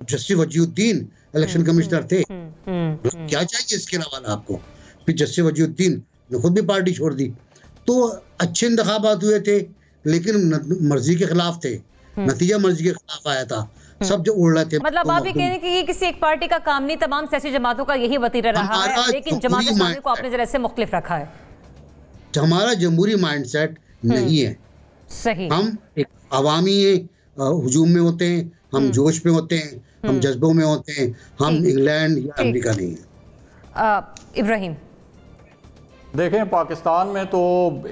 जस्टिस वजीउद्दीन इलेक्शन कमिश्नर थे, क्या चाहिए इसके अलावा आपको? फिर जस्टिस वजीउद्दीन ने खुद भी पार्टी छोड़ दी। तो अच्छे इंतखाबात हुए थे, लेकिन मर्जी के खिलाफ थे, नतीजा मर्जी के खिलाफ आया था, सब जो उड़ रहे थे। मतलब आप ये कह रहे हैं कि ये किसी एक पार्टी का काम नहीं, तमाम सियासी जमातों का यही वतीरा रहा है, लेकिन जमात इस्लामी को आपने जरा से मुख्तलिफ रखा है। हमारा जमहूरी माइंडसेट नहीं है, सही। हम एक अवामी हुजूम में होते हैं, हम जोश में होते हैं, हम जज्बों में होते हैं, हम इंग्लैंड या अमेरिका नहीं है। इब्राहिम, देखें पाकिस्तान में तो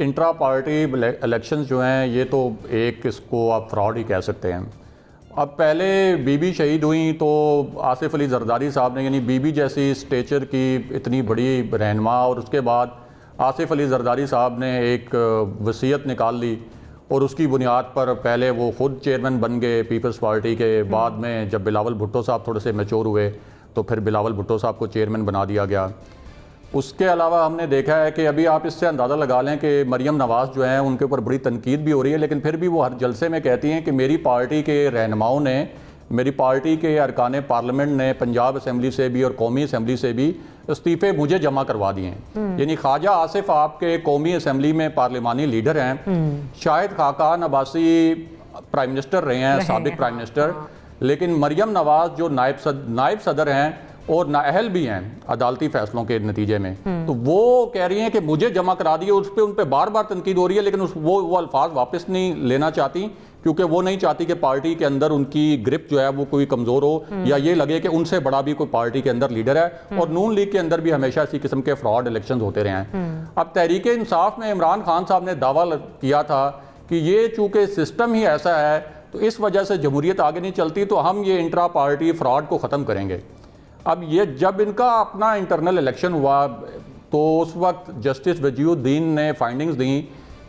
इंट्रा पार्टी इलेक्शंस जो हैं ये तो एक इसको आप फ्रॉड ही कह सकते हैं। अब पहले बीबी शहीद हुई तो आसिफ अली जरदारी साहब ने, यानी बीबी जैसी स्टेचर की इतनी बड़ी रहनुमा, और उसके बाद आसिफ अली जरदारी साहब ने एक वसीयत निकाल ली और उसकी बुनियाद पर पहले वो ख़ुद चेयरमैन बन गए पीपल्स पार्टी के। बाद में जब बिलावल भुट्टो साहब थोड़े से मैच्योर हुए तो फिर बिलावल भुट्टो साहब को चेयरमैन बना दिया गया। उसके अलावा हमने देखा है कि अभी आप इससे अंदाज़ा लगा लें कि मरियम नवाज़ जो हैं उनके ऊपर बड़ी तनकीद भी हो रही है, लेकिन फिर भी वो हर जलसे में कहती हैं कि मेरी पार्टी के रहनुमाओं ने, मेरी पार्टी के अरकान पार्लियामेंट ने पंजाब असम्बली से भी और कौमी असम्बली से भी इस्तीफ़े मुझे जमा करवा दिए हैं। यानी ख्वाजा आसिफ आपके कौमी असम्बली में पार्लिमानी लीडर हैं, शाहिद खाकान अब्बासी प्राइम मिनिस्टर रहे हैं, साबिक प्राइम मिनिस्टर, लेकिन मरियम नवाज़ जो नायब सदर हैं और नाअहल भी हैं अदालती फैसलों के नतीजे में, तो वो कह रही हैं कि मुझे जमा करा दिए। उस पर उन पर बार बार तनकीद हो रही है, लेकिन वो अल्फाज वापस नहीं लेना चाहती, क्योंकि वो नहीं चाहती कि पार्टी के अंदर उनकी ग्रिप जो है वो कोई कमज़ोर हो या ये लगे कि उनसे बड़ा भी कोई पार्टी के अंदर लीडर है। और नून लीग के अंदर भी हमेशा इसी किस्म के फ्रॉड इलेक्शन होते रहे हैं। अब तहरीक इंसाफ में इमरान खान साहब ने दावा किया था कि ये चूँकि सिस्टम ही ऐसा है तो इस वजह से जमहूरियत आगे नहीं चलती, तो हम ये इंट्रा पार्टी फ्रॉड को ख़त्म करेंगे। अब ये जब इनका अपना इंटरनल इलेक्शन हुआ तो उस वक्त जस्टिस वजीउद्दीन ने फाइंडिंग्स दी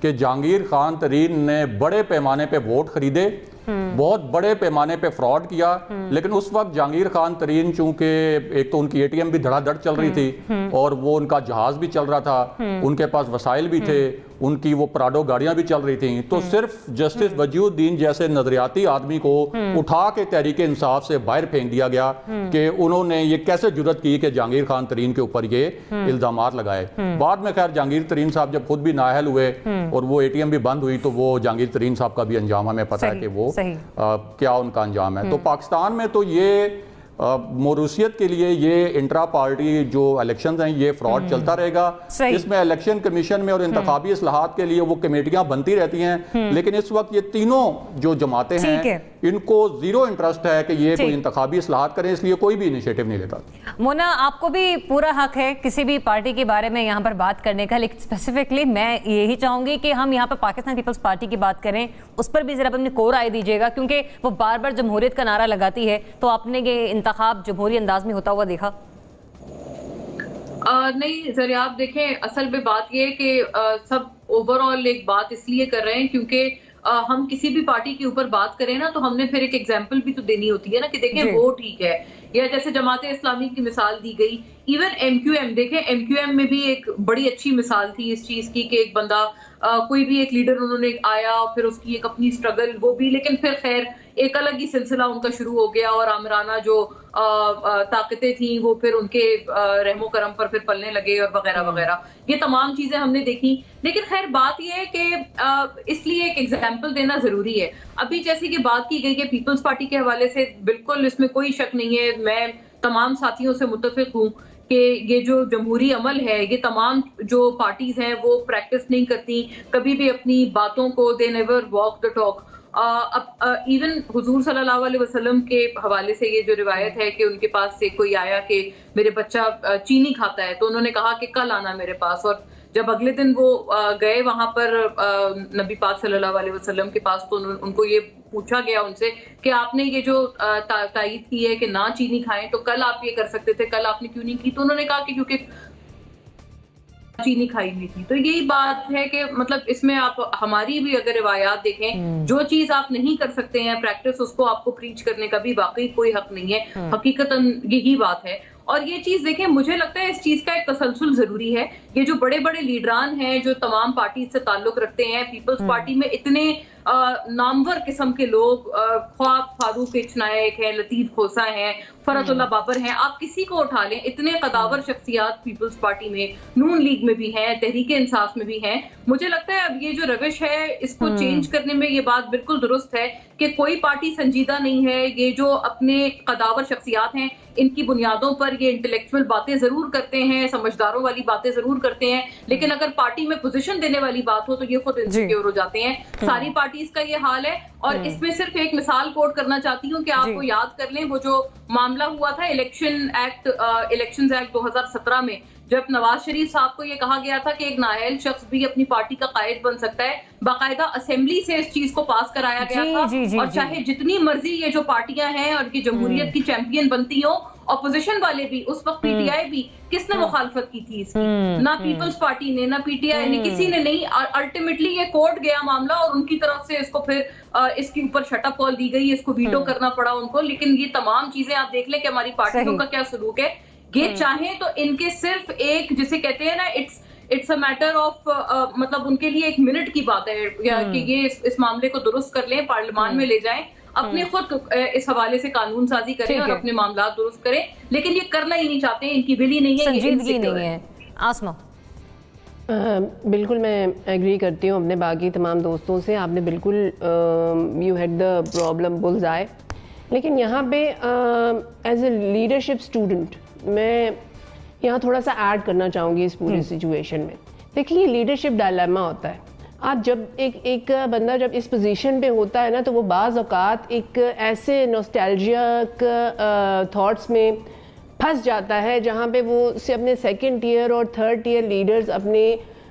कि जहांगीर खान तरीन ने बड़े पैमाने पे वोट खरीदे, बहुत बड़े पैमाने पे फ्रॉड किया। लेकिन उस वक्त जहांगीर खान तरीन चूंकि एक तो उनकी एटीएम भी धड़ाधड़ चल रही थी और वो उनका जहाज भी चल रहा था, उनके पास वसाइल भी थे, उनकी वो प्राडो गाड़ियां भी चल रही थी, तो सिर्फ जस्टिस वजीउद्दीन जैसे नजरियाती आदमी को उठा के तहरीक इंसाफ से बाहर फेंक दिया गया कि उन्होंने ये कैसे जुर्रत की कि जहांगीर खान तरीन के ऊपर ये इल्जामात लगाए। बाद में खैर जहांगीर तरीन साहब जब खुद भी नाअहल हुए और वो एटीएम भी बंद हुई तो वो जहांगीर तरीन साहब का भी अंजाम हमें पता है कि वो क्या उनका अंजाम है। तो पाकिस्तान में तो ये मोरूसियत के लिए ये इंट्रा पार्टी जो इलेक्शंस हैं ये फ्रॉड चलता रहेगा। इसमें इलेक्शन कमीशन में और इंतखाबी इस्लाहात के लिए वो कमेटियां बनती रहती हैं, लेकिन इस वक्त ये तीनों जो जमातें हैं इनको जीरो इंटरेस्ट है कि ये कोई इंतखाबी इस्लाहात करें, इसलिए कोई भी इनिशिएटिव नहीं लेता। मोना, आपको भी पूरा हक है किसी भी पार्टी के बारे में यहाँ पर बात करने का, लेकिन स्पेसिफिकली मैं यही चाहूंगी कि हम यहाँ पर पाकिस्तान पीपल्स पार्टी की बात करें, उस पर भी जरा अपनी कोर राय दीजिएगा, क्योंकि वो बार बार जमहूरियत का नारा लगाती है। तो आपने ये इंतखाब जमहूरी अंदाज में होता हुआ देखा? नहीं जरिए, आप देखें असल में बात ये है कि सब ओवरऑल एक बात इसलिए कर रहे हैं क्योंकि हम किसी भी पार्टी के ऊपर बात करें ना तो हमने फिर एक एग्जाम्पल भी तो देनी होती है ना कि देखें वो ठीक है, या जैसे जमात इस्लामी की मिसाल दी गई, इवन एमक्यूएम देखें, एमक्यूएम में भी एक बड़ी अच्छी मिसाल थी इस चीज की कि एक बंदा कोई भी एक लीडर उन्होंने आया और फिर उसकी एक अपनी स्ट्रगल वो भी, लेकिन फिर खैर एक अलग ही सिलसिला उनका शुरू हो गया और आमराना जो ताकतें थी वो फिर उनके रहमो करम पर फिर पलने लगे और वगैरह वगैरह, ये तमाम चीजें हमने देखी। लेकिन खैर बात यह है कि इसलिए एक एग्जाम्पल देना जरूरी है। अभी जैसे कि बात की गई है पीपल्स पार्टी के हवाले से, बिल्कुल इसमें कोई शक नहीं है, मैं तमाम साथियों से मुत्तफिक हूँ कि ये जो जमहूरी अमल है ये तमाम जो पार्टीज हैं वो प्रैक्टिस नहीं करती कभी भी अपनी बातों को, they never walk the talk. Even हुजूर सल्लल्लाहु अलैहि वसल्लम के हवाले से ये जो रिवायत है कि उनके पास से कोई आया कि मेरे बच्चा चीनी खाता है, तो उन्होंने कहा कि कल आना मेरे पास। और जब अगले दिन वो गए वहां पर नबी पाक सल्लल्लाहु अलैहि वसल्लम के पास, तो उनको ये पूछा गया उनसे कि आपने ये जो तायीद की है कि ना चीनी खाएं, तो कल आप ये कर सकते थे, कल आपने क्यों नहीं की? तो उन्होंने कहा कि क्योंकि चीनी खाई हुई थी। तो यही बात है कि मतलब इसमें आप हमारी भी अगर रिवायात देखें, जो चीज आप नहीं कर सकते हैं प्रैक्टिस, उसको आपको प्रीच करने का भी वाकई कोई हक नहीं है। हकीकतन यही बात है। और ये चीज देखें, मुझे लगता है इस चीज का एक तसलसल जरूरी है। ये जो बड़े बड़े लीडरान हैं जो तमाम पार्टी से ताल्लुक रखते हैं, पीपल्स पार्टी में इतने नामवर किस्म के लोग, ख्वाब फारूक इचनायक है, लतीफ खोसा है, फरतुल्ला बाबर हैं, आप किसी को उठा लें, इतने कदावर शख्सियात पीपल्स पार्टी में, नून लीग में भी हैं, तहरीक इंसाफ में भी हैं। मुझे लगता है अब ये जो रविश है इसको चेंज करने में ये बात बिल्कुल दुरुस्त है कि कोई पार्टी संजीदा नहीं है। ये जो अपने कदावर शख्सियात हैं इनकी बुनियादों पर ये इंटेलेक्चुअल बातें जरूर करते हैं, समझदारों वाली बातें जरूर करते हैं, लेकिन अगर पार्टी में पोजीशन देने वाली बात हो तो ये खुद इनसिक्योर हो जाते हैं। सारी पार्टीज का ये हाल है। और इसमें सिर्फ एक मिसाल कोट करना चाहती हूँ कि आपको याद कर लें वो जो मामला हुआ था इलेक्शंस एक्ट 2017 में, जब नवाज शरीफ साहब को ये कहा गया था कि एक नाअहल शख्स भी अपनी पार्टी का कायद बन सकता है, बाकायदा असेंबली से इस चीज को पास कराया गया था। और चाहे जितनी मर्जी ये जो पार्टियां हैं और की जमहूरियत की चैंपियन बनती हो, ऑपोजिशन वाले भी, उस वक्त पीटीआई भी, किसने मुखालफत की थी इसकी? ना पीपल्स पार्टी ने, ना पीटीआई ने, किसी ने नहीं। अल्टीमेटली ये कोर्ट गया मामला और उनकी तरफ से इसको फिर इसके ऊपर शटअप कॉल दी गई, इसको वीटो करना पड़ा उनको। लेकिन ये तमाम चीजें आप देख लें कि हमारी पार्टियों का क्या सलूक है। ये चाहे तो इनके सिर्फ एक, जिसे कहते हैं ना, इट्स अ मैटर ऑफ, मतलब उनके लिए एक मिनट की बात है कि ये इस मामले को दुरुस्त कर लें, पार्लियामान में ले जाएं, अपने खुद इस हवाले से कानून साजी करें और अपने मामला दुरुस्त करें। लेकिन ये करना ही नहीं चाहते, इनकी विल ही नहीं है, संजीदगी नहीं है। आसमा, बिल्कुल मैं एग्री करती हूँ अपने बाकी तमाम दोस्तों से। आपने बिल्कुल you had the problem bulls आए। लेकिन यहाँ पे एज ए लीडरशिप स्टूडेंट मैं यहाँ थोड़ा सा ऐड करना चाहूँगी इस पूरी सिचुएशन में। देखिए, ये लीडरशिप डायलेमा होता है। आप जब एक बंदा जब इस पोजीशन पे होता है ना, तो वो बाज़ औक़ात एक ऐसे नॉस्टैल्जिक थॉट्स में फंस जाता है जहाँ पे वो से अपने सेकंड टियर और थर्ड टियर लीडर्स अपने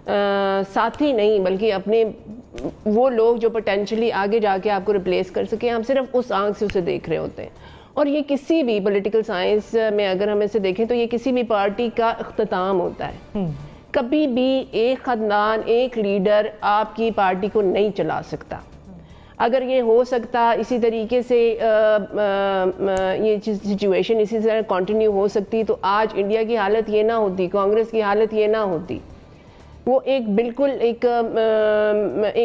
साथी नहीं, बल्कि अपने वो लोग जो पोटेंशली आगे जाके आपको रिप्लेस कर सके, हम सिर्फ उस आंख से उसे देख रहे होते हैं। और ये किसी भी पॉलिटिकल साइंस में अगर हम इसे देखें तो ये किसी भी पार्टी का इख्तिताम होता है। कभी भी एक ख़ानदान, एक लीडर आपकी पार्टी को नहीं चला सकता। अगर ये हो सकता, इसी तरीके से ये सिचुएशन इसी तरह कंटिन्यू हो सकती, तो आज इंडिया की हालत ये ना होती, कांग्रेस की हालत ये ना होती। वो एक बिल्कुल एक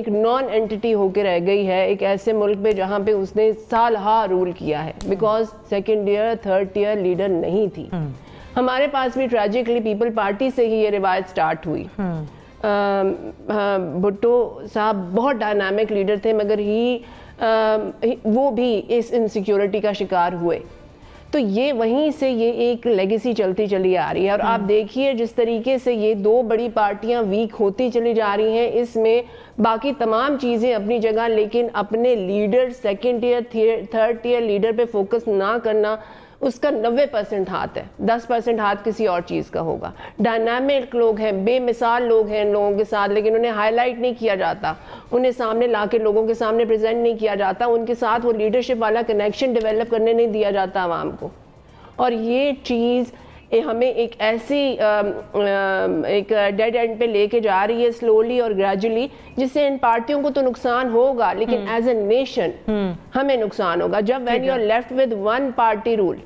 नॉन एंटिटी होकर रह गई है एक ऐसे मुल्क में जहाँ पे उसने सालहा रूल किया है, because second year third year leader नहीं थी। हमारे पास भी ट्रेजिकली पीपल पार्टी से ही ये रिवायत स्टार्ट हुई। भुट्टो साहब बहुत डायनामिक लीडर थे, मगर वो भी इस इनसिक्योरिटी का शिकार हुए। तो ये वहीं से ये एक लेगेसी चलती चली आ रही है। और आप देखिए जिस तरीके से ये दो बड़ी पार्टियां वीक होती चली जा रही हैं, इसमें बाकी तमाम चीज़ें अपनी जगह, लेकिन अपने leader, second year third year leader पे फोकस ना करना, उसका 90% हाथ है, 10% हाथ किसी और चीज़ का होगा। डायनामिक लोग हैं, बेमिसाल लोग हैं इन लोगों के साथ, लेकिन उन्हें हाईलाइट नहीं किया जाता, उन्हें सामने लाके लोगों के सामने प्रेजेंट नहीं किया जाता, उनके साथ वो लीडरशिप वाला कनेक्शन डेवलप करने नहीं दिया जाता आवाम को। और ये चीज़ हमें एक ऐसी एक डेड एंड पे लेके जा रही है स्लोली और ग्रेजुअली, जिससे इन पार्टियों को तो नुकसान होगा, लेकिन एज ए नेशन हमें नुकसान होगा। जब when you are left with one party rule,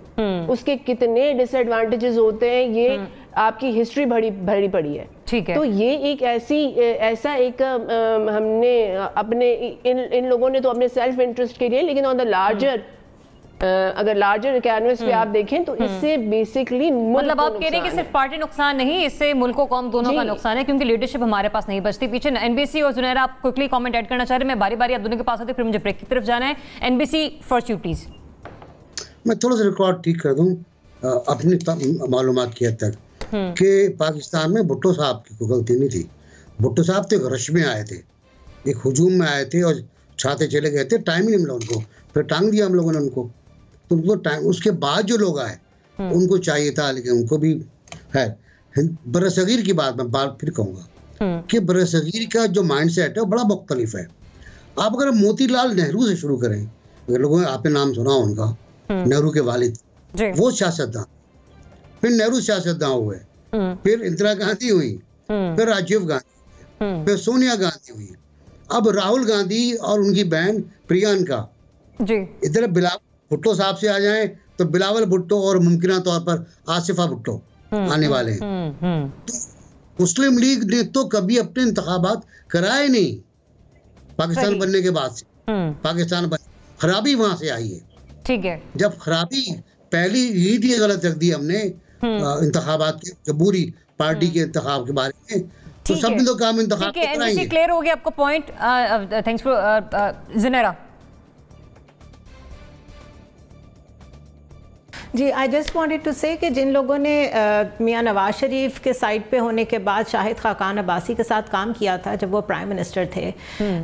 उसके कितने डिसएडवांटेजेस होते हैं, ये आपकी हिस्ट्री भरी पड़ी है। ठीक है। तो ये एक ऐसा एक हमने अपने इन लोगों ने तो अपने सेल्फ इंटरेस्ट के लिए, लेकिन ऑन द लार्जर अगर लार्जर कैनवस पे आप देखें तो इससे बेसिकली मतलब आप कह रहे हैं कि सिर्फ पार्टी नुकसान नहीं, इससे मुल्क को कौम दोनों का नुकसान है, क्योंकि लीडरशिप हमारे पास नहीं बचती। पीछे एनबीसी और जुनैरा आप क्विकली कमेंट ऐड करना चाह रहे हैं, मैं बारी बारी आप दोनों के पास आती, फिर मुझे ब्रेक की तरफ जाना है। NBC first you please. मैं थोड़ा सा रिकॉर्ड ठीक कर दूं अपनी मालूमात की हद तक कि पाकिस्तान में भुट्टो साहब की कोई गलती नहीं थी। भुट्टो साहब तो एक रश में आए थे, एक हुजूम में आए थे और छाते चले गए थे, टाइम ही नहीं मिला उनको, फिर टांग दिया हम लोगों ने उनको। तो उनको टाइम, उसके बाद जो लोग आए उनको चाहिए था, लेकिन उनको भी है। बरसगीर की बात मैं बात फिर कहूँगा कि बरसगीर का जो माइंडसेट है वो बड़ा मुख्तलिफ है। आप अगर मोतीलाल नेहरू से शुरू करें, अगर लोगों ने आपने नाम सुना उनका, नेहरू के वालिद, वो सियासतदान, फिर नेहरू सियासतदान हुए, फिर इंदिरा गांधी हुई, फिर राजीव गांधी, फिर सोनिया गांधी हुई, अब राहुल गांधी और उनकी बहन प्रियंका। इधर बिलावल भुट्टो साहब से आ जाएं तो बिलावल भुट्टो और मुमकिन तौर पर आसिफा भुट्टो आने वाले हैं। तो मुस्लिम लीग ने तो कभी अपने इंतखाबात कराए नहीं पाकिस्तान बनने के बाद से। पाकिस्तान खराबी वहां से आई है। ठीक है, जब खराबी पहली ईद ही गलत रख दी हमने इंतखाबात के, जमहूरी पार्टी के इंतखाब के बारे में, तो सब ने तो काम इंतखाब कराएंगे। क्लियर हो गया आपका point. Thanks for Zanera ji. I just wanted to say कि जिन लोगों ने मियां नवाज शरीफ के साइड पे होने के बाद शाहिद खाकान अब्बासी के साथ काम किया था जब वो प्राइम मिनिस्टर थे,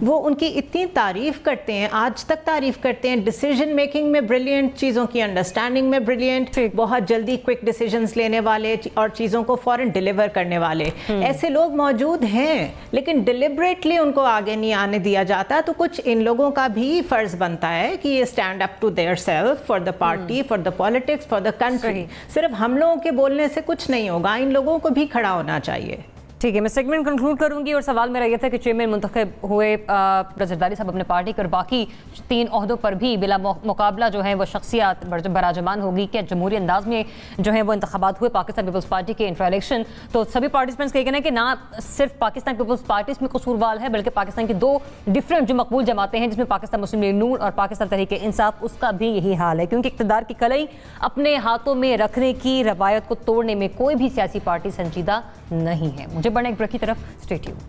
वो उनकी इतनी तारीफ करते हैं, आज तक तारीफ करते हैं, डिसीजन मेकिंग में ब्रिलियंट, चीज़ों की अंडरस्टैंडिंग में ब्रिलियंट, बहुत जल्दी क्विक डिसीजंस लेने वाले और चीज़ों को फ़ौरन डिलीवर करने वाले, ऐसे लोग मौजूद हैं, लेकिन डिलिबरेटली उनको आगे नहीं आने दिया जाता। तो कुछ इन लोगों का भी फ़र्ज़ बनता है कि ये stand up to their self, for the party, for the politics, for the country. सिर्फ हम लोगों के बोलने से कुछ नहीं होगा, इन लोगों को भी खड़ा होना चाहिए। ठीक है, मैं सेगमेंट कंक्लूड करूंगी और सवाल मेरा यह था कि चेयरमैन मुंतखब हुए जरदारी साहब अपने पार्टी के और बाकी 3 ओहदों पर भी बिला मुकाबला जो है वो शख्सियत बराजमान होगी। क्या जमहूरी अंदाज में जो है वो इंतखाबात हुए पाकिस्तान पीपल्स पार्टी के इंफ्रा इलेक्शन, तो सभी पार्टिसिपेंट्स का कहना है कि ना सिर्फ पाकिस्तान पीपल्स पार्टी इसमें कसूरवार है, बल्कि पाकिस्तान की 2 डिफरेंट जो मकबूल जमातें हैं, जिसमें पाकिस्तान मुस्लिम लीग नून और पाकिस्तान तहरीक इंसाफ, उसका भी यही हाल है, क्योंकि इक़्तिदार की कलई अपने हाथों में रखने की रवायत को तोड़ने में कोई भी सियासी पार्टी संजीदा नहीं है। मुझे बढ़ने एक ब्रेक की तरफ, स्टे ट्यून्ड।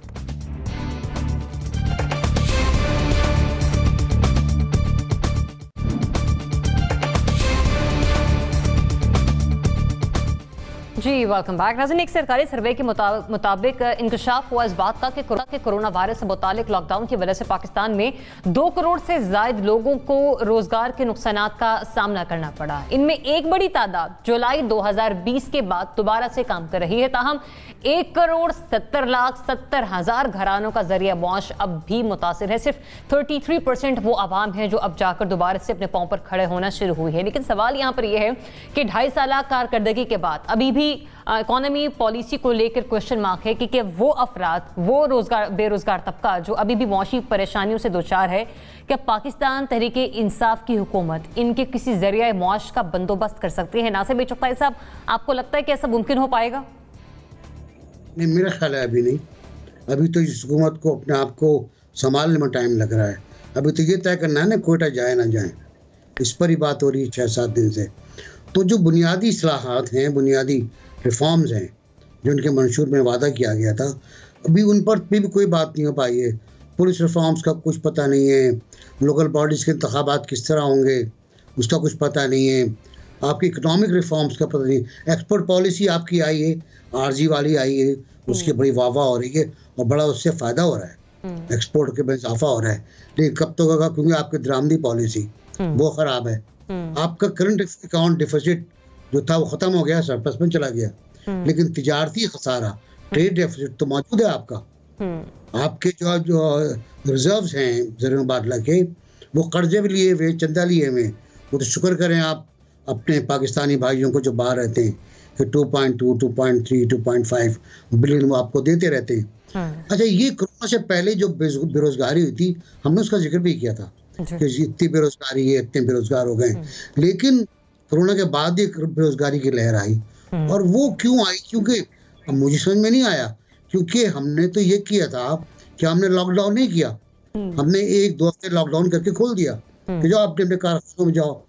जी वेलकम बैक। नाज़रीन, एक सरकारी सर्वे के मुताबिक इंकशाफ हुआ इस बात का कि कोरोना वायरस से मुतालिक लॉकडाउन की वजह से पाकिस्तान में 2 करोड़ से ज्यादा लोगों को रोजगार के नुकसानात का सामना करना पड़ा। इनमें एक बड़ी तादाद जुलाई 2020 के बाद दोबारा से काम कर रही है। ताहम 1,70,70,000 घरानों का जरिया मौश अब भी मुतासिर है। सिर्फ 33% वो आवाम है जो अब जाकर दोबारा से अपने पांव पर खड़े होना शुरू हुई है। लेकिन सवाल यहाँ पर यह है कि 2.5 साल कारकर्दगी के बाद अभी भी इकोनॉमी पॉलिसी को लेकर क्वेश्चन मार्क है कि वो अफराद, वो बेरोजगार तबका जो अभी भी मौशी परेशानियों से दोचार है, क्या पाकिस्तान तहरीक इंसाफ की हुकूमत इनके किसी जरिया मौश का बंदोबस्त कर सकती है? नासिर चुगताई साहब, आपको लगता है कि ऐसा मुमकिन हो पाएगा? नहीं, मेरा ख्याल है अभी नहीं। अभी तो इस हुकूमत को अपने आप को संभालने में टाइम लग रहा है। अभी तो ये तय करना है ना कोयटा जाए ना जाए, इस पर ही बात हो रही है 6-7 दिन से। तो जो बुनियादी इस्लाहात हैं, बुनियादी रिफॉर्म्स हैं जो उनके मंशूर में वादा किया गया था, अभी उन पर भी कोई बात नहीं हो पाई है। पुलिस रिफॉर्म्स का कुछ पता नहीं है, लोकल बॉडीज़ के इंतखाबात किस तरह होंगे उसका कुछ पता नहीं है, आपकी इकनॉमिक रिफॉर्म्स का पता नहीं। एक्सपोर्ट पॉलिसी आपकी आई है, आरजी वाली आई है, उसकी बड़ी वाह हो रही है और बड़ा उससे फ़ायदा हो रहा है, एक्सपोर्ट के में इजाफा हो रहा है। लेकिन कब तक होगा, क्योंकि आपकी दरामदी पॉलिसी वो ख़राब है। आपका करंट अकाउंट डिफिसिट जो था वो ख़त्म हो गया, सरप्लस में चला गया, लेकिन तिजारती खसारा, ट्रेड डेफिसिट तो मौजूद है आपका। आपके जो रिजर्व्स हैं ज़र मुबादला के, वो कर्जे भी लिए हुए, चंदा लिए हुए, वो तो शुक्र करें आप अपने पाकिस्तानी भाइयों को जो बाहर रहते हैं कि 2.2, 2.3, 2.5 बिलियन वो आपको देते रहते हैं। अच्छा, ये कोरोना से पहले जो बेरोजगारी हुई थी, हमने उसका जिक्र भी किया था कि इतनी बेरोजगारी है, इतने बेरोजगार हो गए। लेकिन कोरोना के बाद एक बेरोजगारी की लहर आई, और वो क्यों आई? क्योंकि मुझे समझ में नहीं आया, क्योंकि हमने तो ये किया था कि हमने लॉकडाउन नहीं किया, हमने 1-2 हफ्ते लॉकडाउन करके खोल दिया कि जाओ अपने कारखानों में जाओ,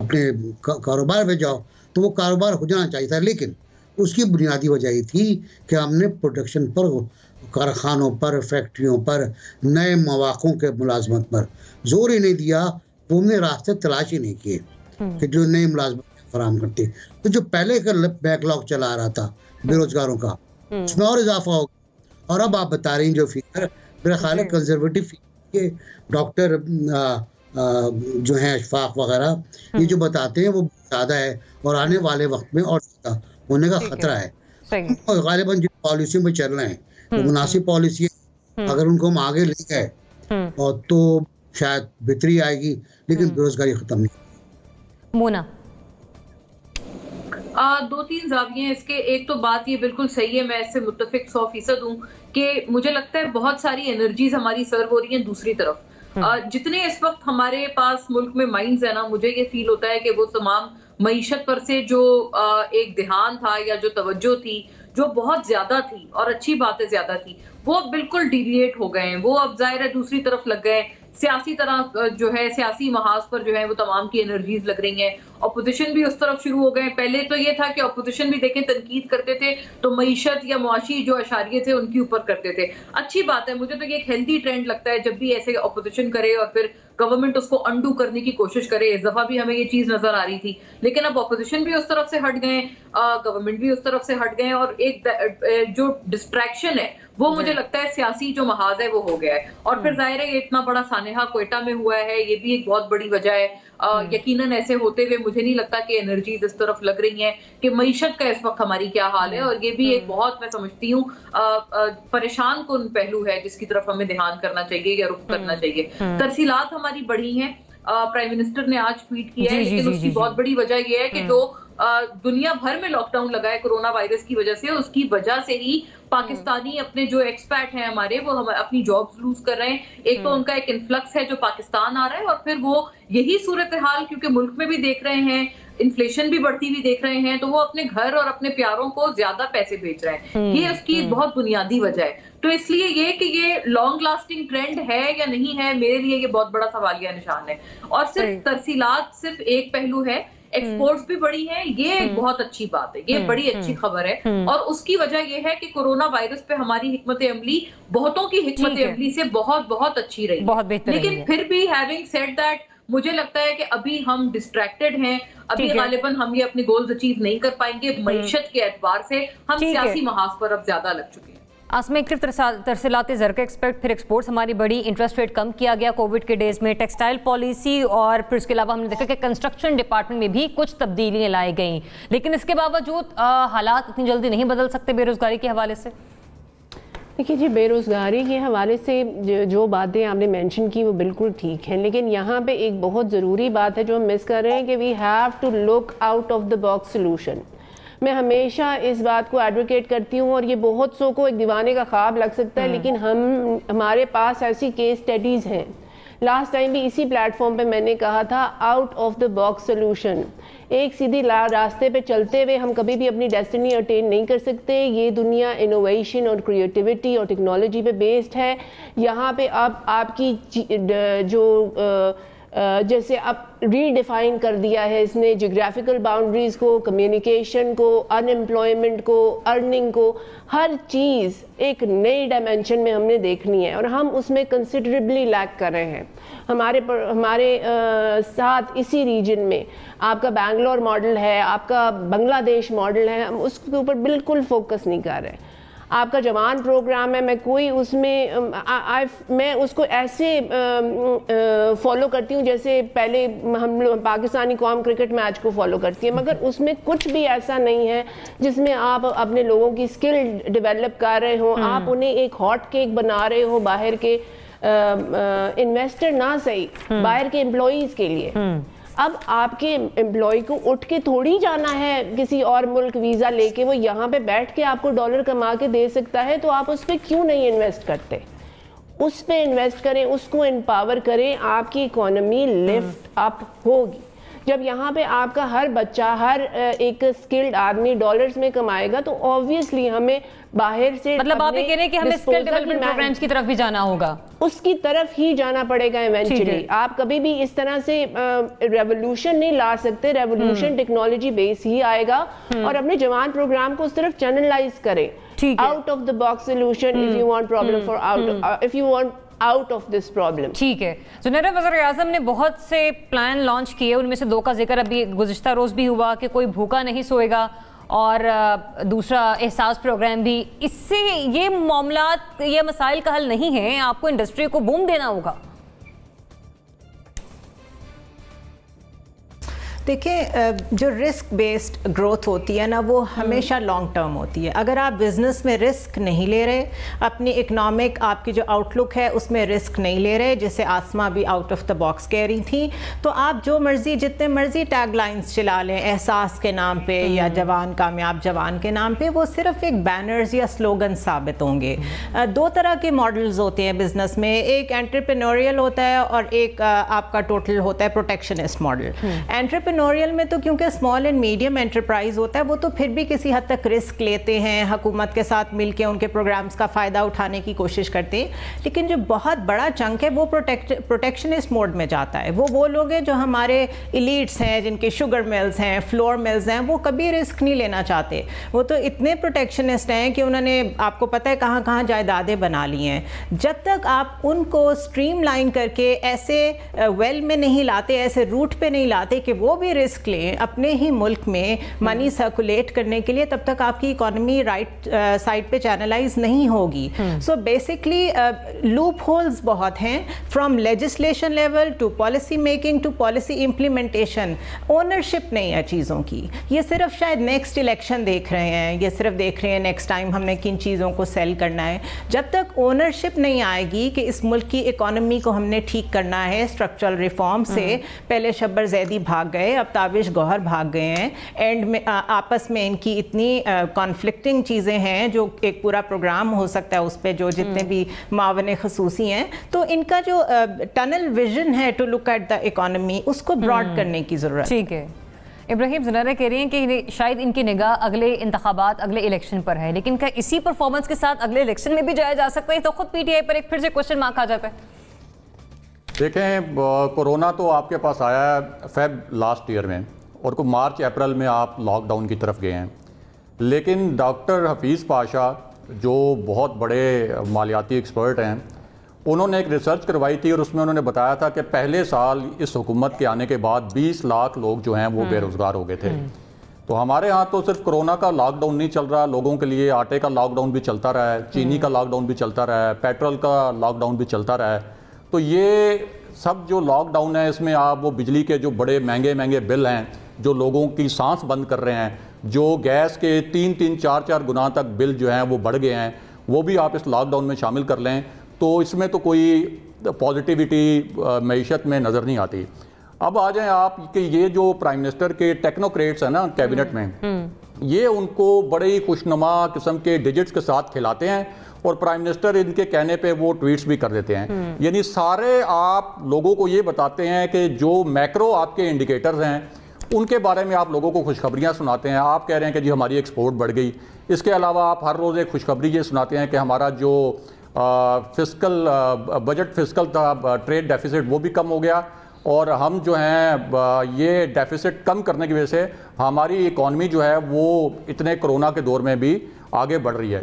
अपने कारोबार में जाओ। तो वो कारोबार हो जाना चाहिए था, लेकिन उसकी बुनियादी वजह ये थी कि हमने प्रोडक्शन पर, कारखानों पर, फैक्ट्रियों पर, नए मौक़ों के मुलाजमत पर जोर ही नहीं दिया। वो हमने रास्ते तलाश ही नहीं किए कि जो नई मुलाजमत फराहम करते। तो जो पहले का बैकलॉग चला आ रहा था बेरोजगारों का, उसमें और इजाफा हो गया। और अब आप बता रही हैं जो फिगर, मेरा ख्याल है कंजर्वेटिव के डॉक्टर जो हैं अशफाक वगैरह ये जो बताते हैं वो ज़्यादा है और आने वाले वक्त में और ज़्यादा होने का खतरा है। और गालिबन जो पॉलिसी में चल रहे हैं वो मुनासिब पॉलिसी है, अगर उनको हम आगे ले गए और तो शायद बेहतरी आएगी, लेकिन बेरोजगारी खत्म नहीं। मोना, 2-3 जाविये हैं इसके। एक तो बात ये बिल्कुल सही है, मैं इससे मुत्तफिक 100% हूँ कि मुझे लगता है बहुत सारी एनर्जीज हमारी सर्व हो रही हैं दूसरी तरफ। जितने इस वक्त हमारे पास मुल्क में माइंड्स है ना, मुझे ये फील होता है कि वो तमाम मईशत पर से जो एक ध्यान था या जो तवज्जो थी जो बहुत ज्यादा थी, और अच्छी बातें ज्यादा थी, वो बिल्कुल डिविएट हो गए हैं। वो अब जाहिर है दूसरी तरफ लग गए। सियासी तरह जो है, सियासी महाज पर जो है वो तमाम की एनर्जीज लग रही हैं। अपोजिशन भी उस तरफ शुरू हो गए। पहले तो ये था कि अपोजिशन भी देखें तनकीद करते थे तो मईशत या मुआशी जो अशारिये थे उनके ऊपर करते थे। अच्छी बात है, मुझे तो ये एक हेल्दी ट्रेंड लगता है जब भी ऐसे अपोजिशन करे और फिर गवर्नमेंट उसको अंडू करने की कोशिश करे। इस दफा भी हमें ये चीज नजर आ रही थी, लेकिन अब अपोजिशन भी उस तरफ से हट गए, गवर्नमेंट भी उस तरफ से हट गए, और एक जो डिस्ट्रैक्शन है वो मुझे लगता है सियासी जो महाज है वो हो गया है। और फिर जाहिर है ये इतना बड़ा सानेहा क्वेटा में हुआ है, ये भी एक बहुत बड़ी वजह है। यकीनन ऐसे होते हुए मुझे नहीं लगता कि एनर्जीज इस तरफ लग रही हैं कि मईशत का इस वक्त हमारी क्या हाल है, और ये भी एक बहुत, मैं समझती हूँ, परेशान कुन पहलू है जिसकी तरफ हमें ध्यान करना चाहिए या रुख करना चाहिए। तरसीलात हमारी बढ़ी हैं, प्राइम मिनिस्टर ने आज ट्वीट किया है, लेकिन उसकी बहुत बड़ी वजह यह है कि जो दुनिया भर में लॉकडाउन लगा है कोरोना वायरस की वजह से, उसकी वजह से ही पाकिस्तानी अपने जो एक्सपैट हैं हमारे, वो हम अपनी जॉब्स लूज कर रहे हैं। एक तो उनका एक इन्फ्लक्स है जो पाकिस्तान आ रहा है, और फिर वो यही सूरत हाल क्योंकि मुल्क में भी देख रहे हैं, इन्फ्लेशन भी बढ़ती हुई देख रहे हैं, तो वो अपने घर और अपने प्यारों को ज्यादा पैसे बेच रहे हैं। ये उसकी एक बहुत बुनियादी वजह है। तो इसलिए ये कि ये लॉन्ग लास्टिंग ट्रेंड है या नहीं है, मेरे लिए ये बहुत बड़ा सवालिया निशान है। और सिर्फ तरसीलात सिर्फ एक पहलू है, एक्सपोर्ट्स भी बढ़ी हैं, ये एक बहुत अच्छी बात है, ये बड़ी अच्छी खबर है। और उसकी वजह यह है कि कोरोना वायरस पे हमारी हिकमत अमली बहुतों की हिकमत अमली से बहुत बहुत अच्छी रही, बहुत बेहतर। लेकिन फिर भी हैविंग सेड दैट, मुझे लगता है कि अभी हम डिस्ट्रैक्टेड हैं, अभी गालिबन हम ये अपने गोल्स अचीव नहीं कर पाएंगे। मईशत के एतबार से हम सियासी महाज पर अब ज्यादा लग चुके हैं। आसमा, एक तरफ तरसीलात ज़र का एक्सपेक्ट, फिर एक्सपोर्ट्स हमारी बड़ी, इंटरेस्ट रेट कम किया गया कोविड के डेज में, टेक्सटाइल पॉलिसी, और फिर उसके अलावा हमने देखा कि कंस्ट्रक्शन डिपार्टमेंट में भी कुछ तब्दीलियाँ लाई गई। लेकिन इसके बावजूद हालात इतनी जल्दी नहीं बदल सकते बेरोज़गारी के हवाले से। देखिए जी, बेरोज़गारी के हवाले से जो बातें आपने मेंशन की वो बिल्कुल ठीक हैं, लेकिन यहाँ पे एक बहुत ज़रूरी बात है जो हम मिस कर रहे हैं कि we have to look out of the box solution. मैं हमेशा इस बात को एडवोकेट करती हूँ, और ये बहुत सौ को एक दीवाने का ख्वाब लग सकता है, लेकिन हमारे पास ऐसी केस स्टडीज़ हैं। लास्ट टाइम भी इसी प्लेटफॉर्म पे मैंने कहा था, out of the box solution. एक सीधी रास्ते पे चलते हुए हम कभी भी अपनी डेस्टिनी अटेन नहीं कर सकते। ये दुनिया इनोवेशन और क्रिएटिविटी और टेक्नोलॉजी पे बेस्ड है। यहाँ पे अब आपकी जो जैसे अब रीडिफाइन कर दिया है इसने जियोग्राफिकल बाउंड्रीज़ को, कम्युनिकेशन को, अनएम्प्लॉयमेंट को, अर्निंग को, हर चीज़ एक नई डायमेंशन में हमने देखनी है, और हम उसमें कंसिडरेबली लैक कर रहे हैं। हमारे साथ इसी रीजन में आपका बैंगलोर मॉडल है, आपका बांग्लादेश मॉडल है, हम उसके ऊपर बिल्कुल फोकस नहीं कर रहे। आपका जवान प्रोग्राम है, मैं कोई उसमें मैं उसको ऐसे फॉलो करती हूँ जैसे पहले हम लोग पाकिस्तानी कौम क्रिकेट मैच को फॉलो करती है, मगर उसमें कुछ भी ऐसा नहीं है जिसमें आप अपने लोगों की स्किल डेवलप कर रहे हो, आप उन्हें एक हॉट केक बना रहे हो बाहर के इन्वेस्टर ना सही, बाहर के एम्प्लॉयज़ के लिए। अब आपके एम्प्लॉय को उठ के थोड़ी जाना है किसी और मुल्क वीज़ा लेके, वो यहाँ पे बैठ के आपको डॉलर कमा के दे सकता है, तो आप उस पर क्यों नहीं इन्वेस्ट करते? उस पर इन्वेस्ट करें, उसको एम्पावर करें, आपकी इकोनॉमी लिफ्ट अप होगी। जब यहाँ पे आपका हर बच्चा, हर एक स्किल्ड आदमी डॉलर्स में कमाएगा, तो ऑब्वियसली हमें बाहर से, मतलब आप ये कह रहे हैं कि हमें स्किल डेवलपमेंट प्रोग्राम्स की तरफ भी जाना होगा, उसकी तरफ ही जाना पड़ेगा इवेंचुअली। आप कभी भी इस तरह से रेवोल्यूशन नहीं ला सकते, रेवोल्यूशन टेक्नोलॉजी बेस ही आएगा। और अपने जवान प्रोग्राम को सिर्फ चैनलाइज करें, out of the box solution, if you want problem for out, if you want out of this problem. ठीक है, ज़ुनैरा, वज़ीर-ए-आज़म ने बहुत से प्लान लॉन्च किए, उनमें से दो का जिक्र अभी गुज़िश्ता रोज़ भी हुआ कि कोई भूखा नहीं सोएगा, और दूसरा एहसास प्रोग्राम भी, इससे ये मामलात, ये मसाइल का हल नहीं है। आपको इंडस्ट्री को बूम देना होगा। देखिए, जो रिस्क बेस्ड ग्रोथ होती है ना, वो हमेशा लॉन्ग टर्म होती है। अगर आप बिजनेस में रिस्क नहीं ले रहे, अपनी इकोनॉमिक आपकी जो आउटलुक है उसमें रिस्क नहीं ले रहे, जैसे आसमा भी आउट ऑफ द बॉक्स कह रही थी, तो आप जो मर्जी जितने मर्जी टैगलाइंस चला लें एहसास के नाम पे या जवान कामयाब जवान के नाम पे, वो सिर्फ एक बैनर्स या स्लोगन साबित होंगे। दो तरह के मॉडल्स होते हैं बिजनेस में, एक एंटरप्रेन्योरियल होता है और एक आपका टोटल होता है प्रोटेक्शनिस्ट मॉडल। एंटरप्रेन्योरियल में तो क्योंकि स्मॉल एंड मीडियम एंटरप्राइज होता है, वो तो फिर भी किसी हद तक रिस्क लेते हैं, हुकूमत के साथ मिलकर उनके प्रोग्राम्स का फ़ायदा उठाने की कोशिश करते हैं। लेकिन जो बहुत बड़ा चंक है वो प्रोटेक्शनिस्ट मोड में जाता है। वो लोग हैं जो हमारे इलीट्स हैं, जिनके शुगर मिल्स हैं, फ्लोर मिल्स हैं, वो कभी रिस्क नहीं लेना चाहते। वो तो इतने प्रोटेक्शनिस्ट हैं कि उन्होंने, आपको पता है, कहाँ कहाँ जायदादें बना ली हैं। जब तक आप उनको स्ट्रीमलाइन करके ऐसे वेल में नहीं लाते, ऐसे रूट पे नहीं लाते कि वो भी रिस्क लें अपने ही मुल्क में मनी सर्कुलेट करने के लिए, तब तक आपकी इकोनॉमी राइट साइड पे चैनलाइज नहीं होगी। सो बेसिकली लूप होल्स बहुत हैं, from legislation level to policy making to policy implementation. Ownership नहीं है चीज़ों की। ये सिर्फ शायद नेक्स्ट इलेक्शन देख रहे हैं, ये सिर्फ देख रहे हैं नेक्स्ट टाइम हमने किन चीज़ों को सेल करना है। जब तक ओनरशिप नहीं आएगी कि इस मुल्क की इकोनॉमी को हमने ठीक करना है स्ट्रक्चरल रिफॉर्म से, पहले शब्बर जैदी भाग गए, अब ताबिश गौहर भाग गए हैं, एंड में आपस में इनकी इतनी कॉन्फ्लिक्टिंग चीज़ें हैं जो एक पूरा प्रोग्राम हो सकता है उस पर, जो जितने भी मावन खसूसी हैं, तो इनका जो टनल विजन है to look at the economy, उसको ब्रॉड करने की ज़रूरत। ठीक है। इब्राहिम ज़नारा कह रही हैं कि शायद इनकी निगाह अगले इंतखाबात, अगले इलेक्शन पर है, लेकिन क्या इसी परफॉर्मेंस के साथ अगले इलेक्शन में भी जाया जा सकता है? तो खुद पीटीआई पर एक फिर से क्वेश्चन मार्क आ जाता है। देखें, कोरोना तो आपके पास आया है फेब लास्ट ईयर में, और को मार्च अप्रैल में आप लॉकडाउन की तरफ गए हैं। लेकिन डॉक्टर हफीज़ पाशा, जो बहुत बड़े मालियाती एक्सपर्ट हैं, उन्होंने एक रिसर्च करवाई थी और उसमें उन्होंने बताया था कि पहले साल इस हुकूमत के आने के बाद 20 लाख लोग जो हैं वो बेरोज़गार हो गए थे। तो हमारे यहाँ तो सिर्फ कोरोना का लॉकडाउन नहीं चल रहा, लोगों के लिए आटे का लॉकडाउन भी चलता रहा है, चीनी का लॉकडाउन भी चलता रहा है, पेट्रोल का लॉकडाउन भी चलता रहा है। तो ये सब जो लॉकडाउन है, इसमें आप वो बिजली के जो बड़े महंगे महंगे बिल हैं, जो लोगों की सांस बंद कर रहे हैं, जो गैस के 3-3, 4-4 गुना तक बिल जो हैं वो बढ़ गए हैं, वो भी आप इस लॉकडाउन में शामिल कर लें, तो इसमें तो कोई पॉजिटिविटी मईशत में नज़र नहीं आती। अब आ जाएं आप कि ये जो प्राइम मिनिस्टर के टेक्नोक्रेट्स हैं ना कैबिनेट में, ये उनको बड़े ही खुशनुमा किस्म के डिजिट्स के साथ खिलाते हैं और प्राइम मिनिस्टर इनके कहने पे वो ट्वीट्स भी कर देते हैं। यानी सारे आप लोगों को ये बताते हैं कि जो मैक्रो आपके इंडिकेटर्स हैं उनके बारे में आप लोगों को खुशखबरियाँ सुनाते हैं। आप कह रहे हैं कि जी हमारी एक्सपोर्ट बढ़ गई। इसके अलावा आप हर रोज़ एक खुशखबरी ये सुनाते हैं कि हमारा जो फिस्कल बजट फिस्कल था, ट्रेड डेफिसिट, वो भी कम हो गया, और हम जो हैं ये डेफिसिट कम करने की वजह से हमारी इकॉनमी जो है वो इतने कोरोना के दौर में भी आगे बढ़ रही है।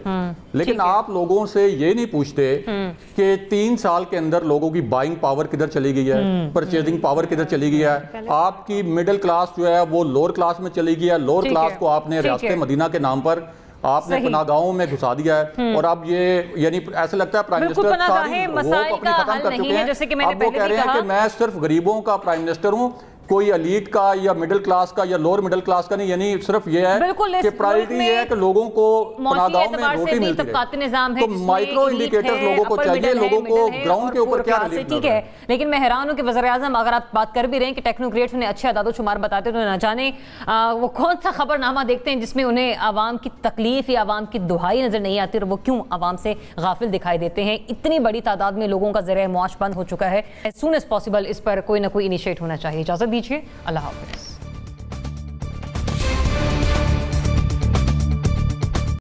लेकिन आप लोगों से ये नहीं पूछते कि 3 साल के अंदर लोगों की बाइंग पावर किधर चली गई है, परचेजिंग पावर किधर चली गई है। आपकी मिडिल क्लास जो है वो लोअर क्लास में चली गई है। लोअर क्लास को आपने रियासत मदीना के नाम पर आपने पनागाहों में घुसा दिया है, और अब ये यानी ऐसा लगता है प्राइम मिनिस्टर सारी होप अपनी खत्म कर चुके हैं। अब वो कह रहे हैं कि मैं सिर्फ गरीबों का प्राइम मिनिस्टर हूँ, कोई एलीट का या मिडिल क्लास का या लोअर मिडिल क्लास का नहीं। यानी सिर्फ ये है कि प्रायोरिटी ये है कि लोगों को पनागाहों में रोटी मिलती है। तो माइक्रो इंडिकेटर्स लोगों को चाहिए, लोगों को ग्राउंड के ऊपर क्या रिलीफ। ठीक है, लेकिन मैं हैरान हूं कि वज़ीर-ए-आज़म, अगर आप बात कर भी रहे हैं कि टेक्नोक्रेट्स उन्हें अच्छे अदाद-ओ-शुमार बताते तो न जाने वो कौन सा खबरनामा देखते हैं जिसमें उन्हें आवाम की तकलीफ या आवाम की दुहाई नजर नहीं आती, और वो क्यों आवाम से गाफिल दिखाई देते हैं। इतनी बड़ी तादाद में लोगों का ज़रिया मुआश बंद हो चुका है। एज सून एज पॉसिबल इस पर कोई ना कोई इनिशिएट होना चाहिए। इजाजत दीजिए, अल्लाह हाफ़िज़।